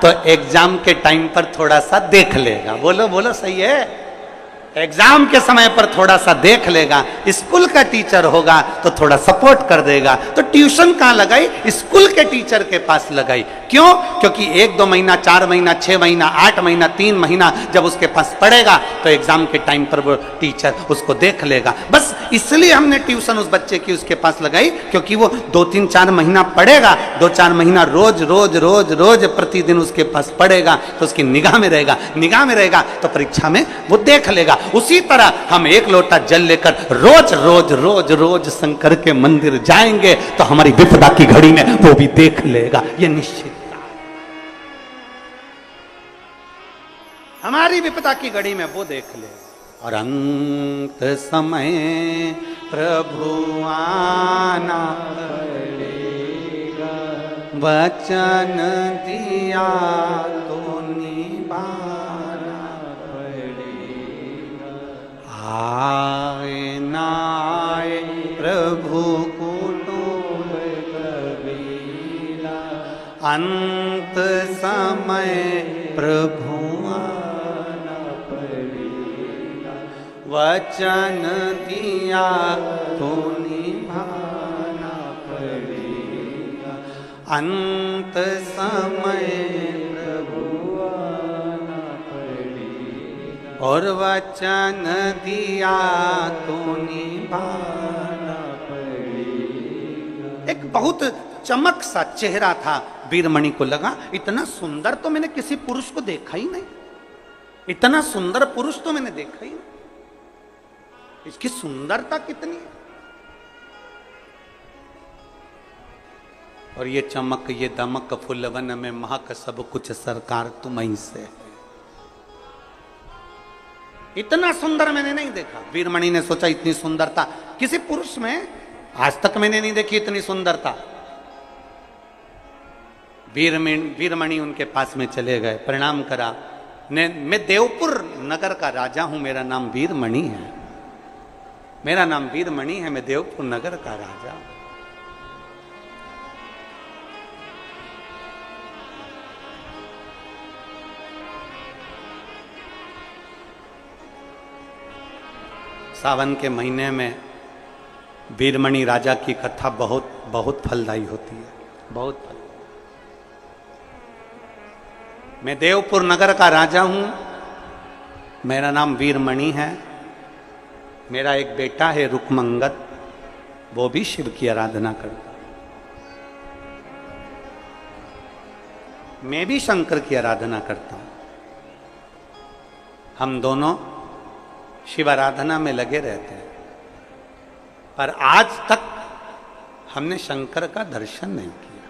तो एग्जाम के टाइम पर थोड़ा सा देख लेगा। बोलो बोलो, सही है? एग्जाम के समय पर थोड़ा सा देख लेगा। स्कूल का टीचर होगा तो थोड़ा सपोर्ट कर देगा। तो ट्यूशन कहां लगाई? स्कूल के टीचर के पास लगाई। क्यों? क्योंकि 1-2 महीना, 4 महीना, 6 महीना, 8 महीना, 3 महीना जब उसके पास पढ़ेगा तो एग्जाम के टाइम पर वो टीचर उसको देख लेगा। बस इसलिए हमने ट्यूशन उस बच्चे की उसके पास लगाई, क्योंकि वो 2-3-4 महीना पढ़ेगा, 2-4 महीना रोज रोज रोज रोज प्रतिदिन उसके पास पढ़ेगा तो उसकी निगाह में रहेगा। निगाह में रहेगा तो परीक्षा में वो देख लेगा। उसी तरह हम एक लोटा जल लेकर रोज रोज रोज रोज शंकर के मंदिर जाएंगे तो हमारी विपदा की घड़ी में वो भी देख लेगा, ये निश्चित। हमारी विपदा की घड़ी में वो देख ले। और अंत समय प्रभु आना पड़ेगा, वचन दिया तो निभाना पड़ेगा। आए ना आए प्रभु कुटुंब कबीला, अंत समय प्रभु वचन दिया तो निभाना पड़ेगा, अंत समय प्रभु आना पड़ेगा, और वचन दिया तो निभाना पड़ेगा। एक बहुत चमक सा चेहरा था वीरमणि को, लगा इतना सुंदर तो मैंने किसी पुरुष को देखा ही नहीं, इतना सुंदर पुरुष तो मैंने देखा ही नहीं, इसकी सुंदरता कितनी है। और ये चमक ये दमक फुलवन में महक सब कुछ सरकार तुम ही से है। इतना सुंदर मैंने नहीं देखा। वीरमणि ने सोचा इतनी सुंदरता किसी पुरुष में आज तक मैंने नहीं देखी, इतनी सुंदरता। वीरमणि उनके पास में चले गए, प्रणाम करा। मैं देवपुर नगर का राजा हूं, मेरा नाम वीरमणि है, मेरा नाम वीरमणि है, मैं देवपुर नगर का राजा। सावन के महीने में वीरमणि राजा की कथा बहुत बहुत फलदायी होती है, बहुत फल। मैं देवपुर नगर का राजा हूं, मेरा नाम वीरमणि है, मेरा एक बेटा है रुकमंगत, वो भी शिव की आराधना करता है, मैं भी शंकर की आराधना करता हूं। हम दोनों शिव आराधना में लगे रहते हैं, पर आज तक हमने शंकर का दर्शन नहीं किया।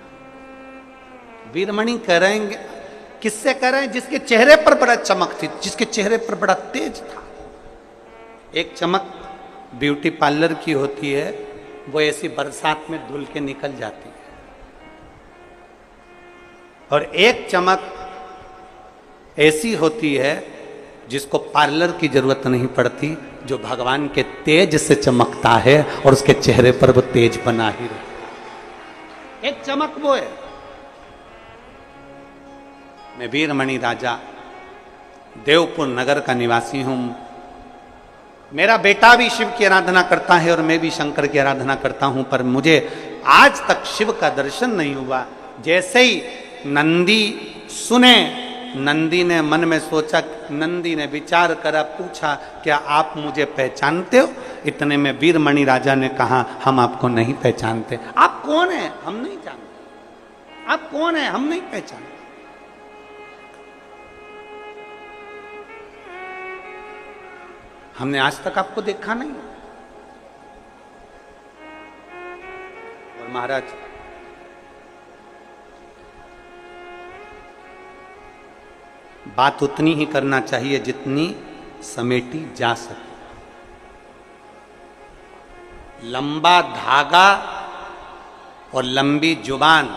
वीरमणि कह रहे, किससे कह रहे हैं? जिसके चेहरे पर बड़ा चमक थी, जिसके चेहरे पर बड़ा तेज था। एक चमक ब्यूटी पार्लर की होती है, वो ऐसी बरसात में धुल के निकल जाती है, और एक चमक ऐसी होती है जिसको पार्लर की जरूरत नहीं पड़ती, जो भगवान के तेज से चमकता है और उसके चेहरे पर वो तेज बना ही रहता। एक चमक वो है। मैं वीरमणि राजा देवपुर नगर का निवासी हूं, मेरा बेटा भी शिव की आराधना करता है और मैं भी शंकर की आराधना करता हूं, पर मुझे आज तक शिव का दर्शन नहीं हुआ। जैसे ही नंदी सुने, नंदी ने मन में सोचा, नंदी ने विचार करा, पूछा क्या आप मुझे पहचानते हो? इतने में वीरमणि राजा ने कहा हम आपको नहीं पहचानते। आप कौन है? हम नहीं जानते। आप कौन है? हम नहीं पहचानते। हमने आज तक आपको देखा नहीं। और महाराज बात उतनी ही करना चाहिए जितनी समेटी जा सके। लंबा धागा और लंबी जुबान,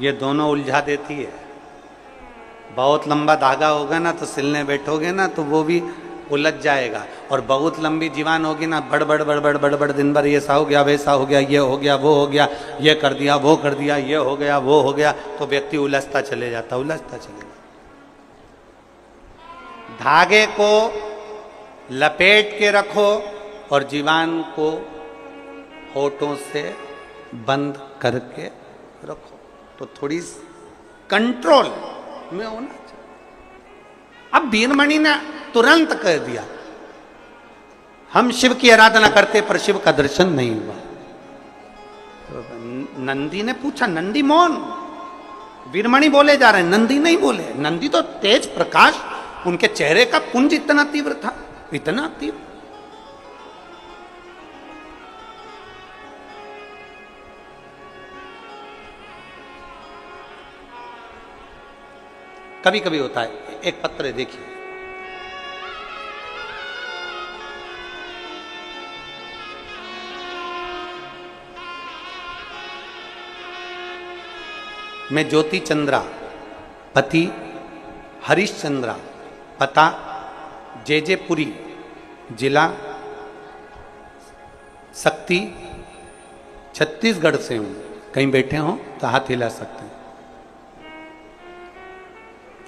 ये दोनों उलझा देती है। बहुत लंबा धागा होगा ना तो सिलने बैठोगे ना तो वो भी उलझ जाएगा, और बहुत लंबी जीवान होगी ना, बड़बड़ बड़बड़ बड़बड़ दिन भर ये ऐसा हो गया, वैसा हो गया, ये हो गया, वो हो गया, ये कर दिया, वो कर दिया, ये हो गया, वो हो गया, तो व्यक्ति उलझता चले जाता, उलझता चले जाता। धागे को लपेट के रखो और जीवान को होठों से बंद करके रखो, तो थोड़ी कंट्रोल में होना चाहिए। अब वीरमणि ने तुरंत कह दिया हम शिव की आराधना करते पर शिव का दर्शन नहीं हुआ। नंदी ने पूछा, नंदी मौन, वीरमणि बोले जा रहे हैं, नंदी नहीं बोले। नंदी तो तेज प्रकाश, उनके चेहरे का पुंज इतना तीव्र था, इतना तीव्र। कभी कभी होता है। एक पत्र देखिए, मैं ज्योति चंद्रा, पति हरीश चंद्रा, पता जेजेपुरी, जिला शक्ति, छत्तीसगढ़ से हूं। कहीं बैठे हो तो हाथ हिला सकते हैं।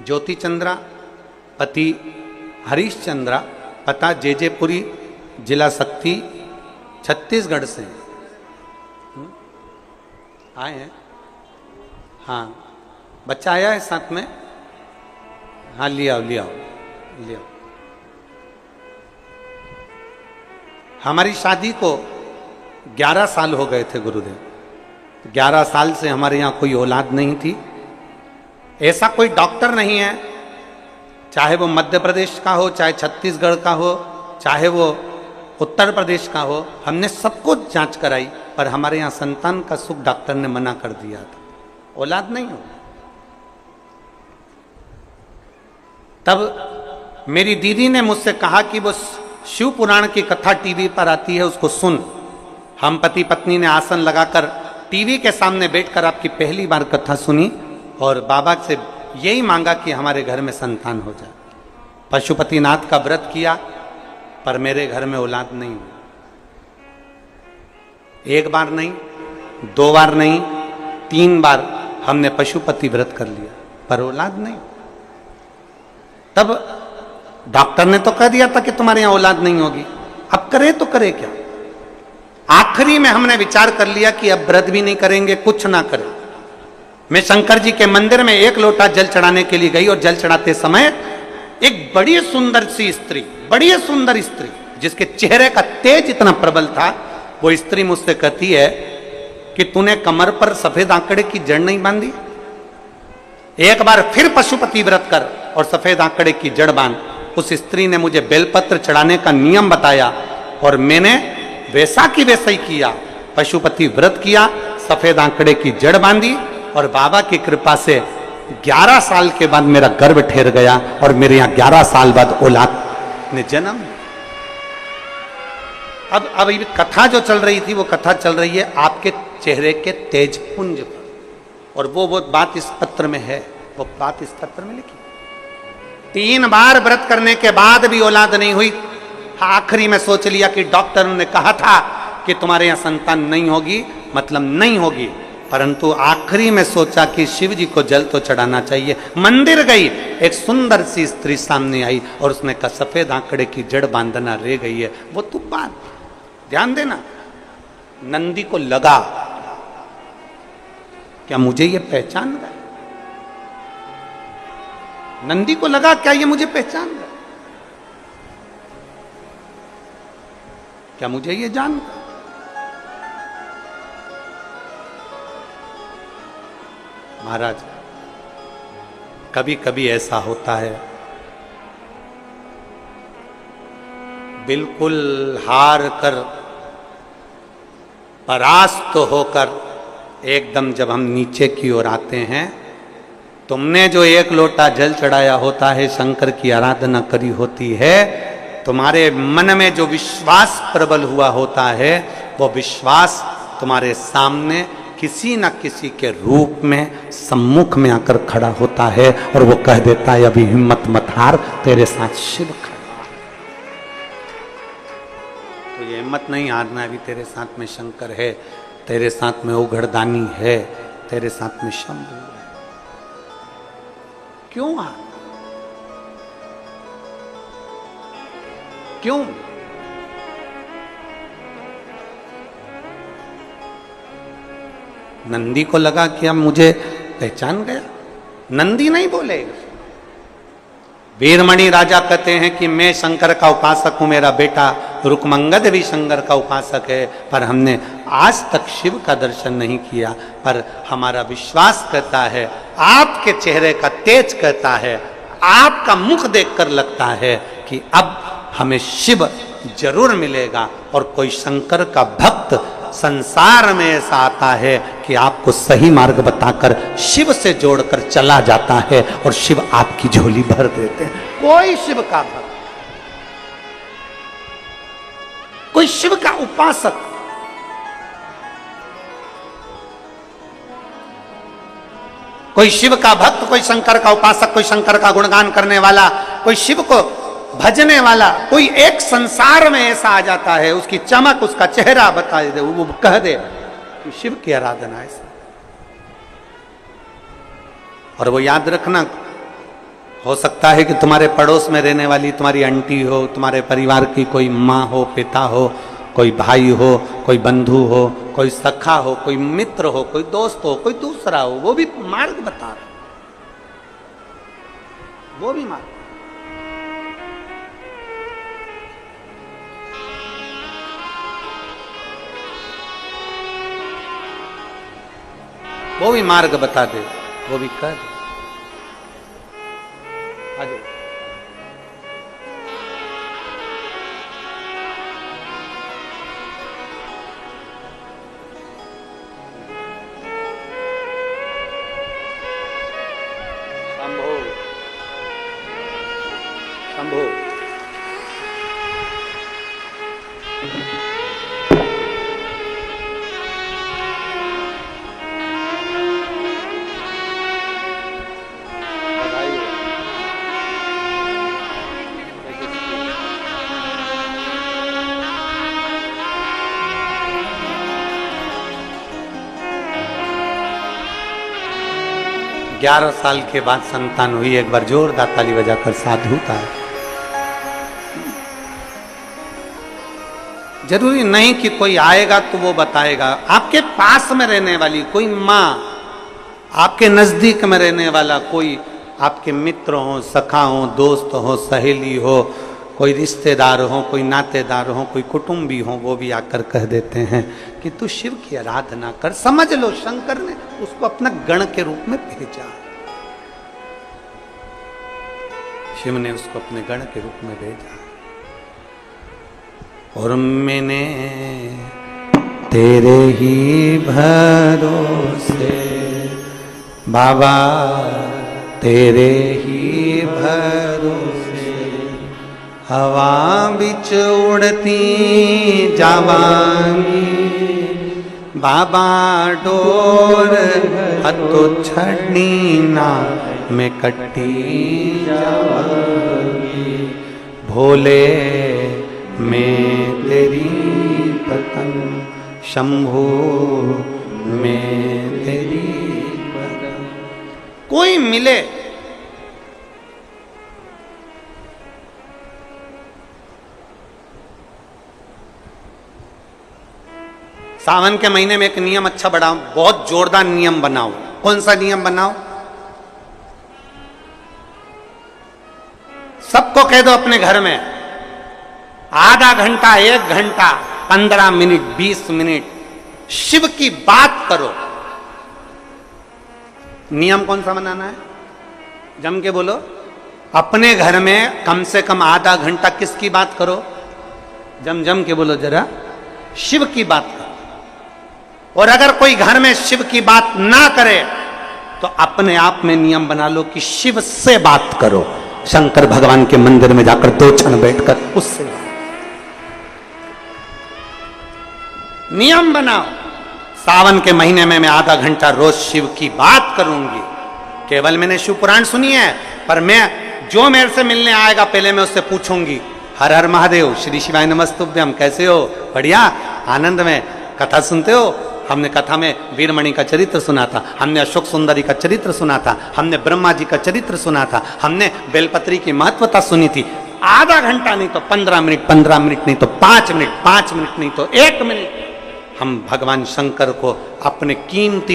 ज्योति चंद्रा, पति हरीश चंद्रा, पता जेजेपुरी, जिला शक्ति, छत्तीसगढ़ से आए हैं। हाँ, बच्चा आया है साथ में? हाँ, ले आओ ले आओ ले आओ। हमारी शादी को 11 साल हो गए थे गुरुदेव। 11 साल से हमारे यहाँ कोई औलाद नहीं थी। ऐसा कोई डॉक्टर नहीं है, चाहे वो मध्य प्रदेश का हो, चाहे छत्तीसगढ़ का हो, चाहे वो उत्तर प्रदेश का हो, हमने सबको जांच कराई, पर हमारे यहाँ संतान का सुख डॉक्टर ने मना कर दिया था, औलाद नहीं हो। तब मेरी दीदी ने मुझसे कहा कि वो शिव पुराण की कथा टीवी पर आती है, उसको सुन। हम पति पत्नी ने आसन लगाकर टीवी के सामने बैठकर आपकी पहली बार कथा सुनी और बाबा से यही मांगा कि हमारे घर में संतान हो जाए। पशुपतिनाथ का व्रत किया, पर मेरे घर में औलाद नहीं हुई। एक बार नहीं, 2 बार नहीं, 3 बार हमने पशुपति व्रत कर लिया, पर औलाद नहीं। तब डॉक्टर ने तो कह दिया था कि तुम्हारे यहां औलाद नहीं होगी। अब करे तो करे क्या? आखिरी में हमने विचार कर लिया कि अब व्रत भी नहीं करेंगे, कुछ ना करें। मैं शंकर जी के मंदिर में 1 लोटा जल चढ़ाने के लिए गई और जल चढ़ाते समय एक बड़ी सुंदर सी स्त्री, बड़ी सुंदर स्त्री, जिसके चेहरे का तेज इतना प्रबल था, वो स्त्री मुझसे कहती है कि तूने कमर पर सफेद आंकड़े की जड़ नहीं बांधी? एक बार फिर पशुपति व्रत कर और सफेद आंकड़े की जड़ बांध। उस स्त्री ने मुझे बेलपत्र चढ़ाने का नियम बताया और मैंने वैसा की वैसा ही किया। पशुपति व्रत किया, सफेद आंकड़े की जड़ बांधी और बाबा की कृपा से 11 साल के बाद मेरा गर्भ ठहर गया और मेरे यहाँ 11 साल बाद औलाद ने जन्म। अब ये कथा जो चल रही थी, वो कथा चल रही है आपके चेहरे के तेज पुंज पर, और वो बात इस पत्र में है, वो बात इस पत्र में लिखी। 3 बार व्रत करने के बाद भी औलाद नहीं हुई। आखिरी में सोच लिया कि डॉक्टर ने कहा था कि तुम्हारे यहाँ संतान नहीं होगी, मतलब नहीं होगी, परंतु आखिरी में सोचा कि शिव जी को जल तो चढ़ाना चाहिए। मंदिर गई, एक सुंदर सी स्त्री सामने आई और उसने कहा सफेद आंकड़े की जड़ बांधना रह गई है, वो तू बांध। ध्यान देना, नंदी को लगा क्या मुझे ये पहचान गया? नंदी को लगा क्या ये मुझे पहचान गया? क्या मुझे ये जान गया? महाराज, कभी कभी ऐसा होता है, बिल्कुल हार कर, परास्त होकर एकदम जब हम नीचे की ओर आते हैं, तुमने जो 1 लोटा जल चढ़ाया होता है, शंकर की आराधना करी होती है, तुम्हारे मन में जो विश्वास प्रबल हुआ होता है, वो विश्वास तुम्हारे सामने किसी न किसी के रूप में सम्मुख में आकर खड़ा होता है और वो कह देता है अभी हिम्मत मत हार, तेरे साथ शिव खड़ा। तो ये हिम्मत नहीं हारना, अभी तेरे साथ में शंकर है, तेरे साथ में उघड़दानी है, तेरे साथ में शंभु है। क्यों हार? क्यों? नंदी को लगा कि अब मुझे पहचान गया। नंदी नहीं बोले। वीरमणि राजा कहते हैं कि मैं शंकर का उपासक हूं, मेरा बेटा रुकमंगद भी शंकर का उपासक है, पर हमने आज तक शिव का दर्शन नहीं किया। पर हमारा विश्वास कहता है, आपके चेहरे का तेज कहता है, आपका मुख देखकर लगता है कि अब हमें शिव जरूर मिलेगा। और कोई शंकर का भक्त संसार में ऐसा आता है कि आपको सही मार्ग बताकर शिव से जोड़कर चला जाता है और शिव आपकी झोली भर देते हैं। कोई शिव का भक्त, कोई शिव का उपासक, कोई शिव का भक्त, कोई शंकर का उपासक, कोई शंकर का गुणगान करने वाला, कोई शिव को भजने वाला, कोई एक संसार में ऐसा आ जाता है, उसकी चमक, उसका चेहरा बता दे, वो कह दे कि शिव की आराधना है। और वो याद रखना, हो सकता है कि तुम्हारे पड़ोस में रहने वाली तुम्हारी आंटी हो, तुम्हारे परिवार की कोई माँ हो, पिता हो, कोई भाई हो, कोई बंधु हो, कोई सखा हो, कोई मित्र हो, कोई दोस्त हो, कोई दूसरा हो, वो भी मार्ग बता रहा, वो भी मार्ग, वो भी मार्ग बता दे, वो भी कर। आगे शंभो शंभो। बधाई हो। 11 साल के बाद संतान हुई, एक बार जोरदार ताली बजाकर साधु था। जरूरी नहीं कि कोई आएगा तो वो बताएगा, आपके पास में रहने वाली कोई माँ, आपके नजदीक में रहने वाला कोई, आपके मित्र हो, सखा हो, दोस्त हो, सहेली हो, कोई रिश्तेदार हो, कोई नातेदार हो, कोई कुटुंबी हो, वो भी आकर कह देते हैं कि तू शिव की आराधना कर। समझ लो शंकर ने उसको अपना गण के रूप में भेजा, शिव ने उसको अपने गण के रूप में भेजा। और मैंने तेरे ही भरोसे बाबा, तेरे ही भरोसे हवा बिच उड़ती जावांगी बाबा, डोर हथो छड़नी ना मैं कट्टी जावांगी। भोले मैं तेरी पतंग, शंभो मैं तेरी पतंग। कोई मिले सावन के महीने में एक नियम अच्छा बढ़ाओ, बहुत जोरदार नियम बनाओ। कौन सा नियम बनाओ? सबको कह दो अपने घर में आधा घंटा, 1 घंटा, 15 मिनट, 20 मिनट शिव की बात करो। नियम कौन सा बनाना है? जम के बोलो। अपने घर में कम से कम आधा घंटा किसकी बात करो? जम के बोलो जरा, शिव की बात करो। और अगर कोई घर में शिव की बात ना करे तो अपने आप में नियम बना लो कि शिव से बात करो। शंकर भगवान के मंदिर में जाकर 2 क्षण बैठकर उससे नियम बनाओ। सावन के महीने में मैं आधा घंटा रोज शिव की बात करूंगी। केवल मैंने शिव पुराण सुनी है, पर मैं जो मेरे से मिलने आएगा पहले मैं उससे पूछूंगी, हर हर महादेव, श्री शिवाय नमस्तुभ्यम, कैसे हो? बढ़िया, आनंद में। कथा सुनते हो? हमने कथा में वीरमणि का चरित्र सुना था, हमने अशोक सुंदरी का चरित्र सुना था, हमने ब्रह्मा जी का चरित्र सुना था, हमने बेलपत्री की महत्वता सुनी थी। आधा घंटा नहीं तो 15 मिनट, 15 मिनट नहीं तो 5 मिनट, 5 मिनट नहीं तो 1 मिनट हम भगवान शंकर को अपने कीमती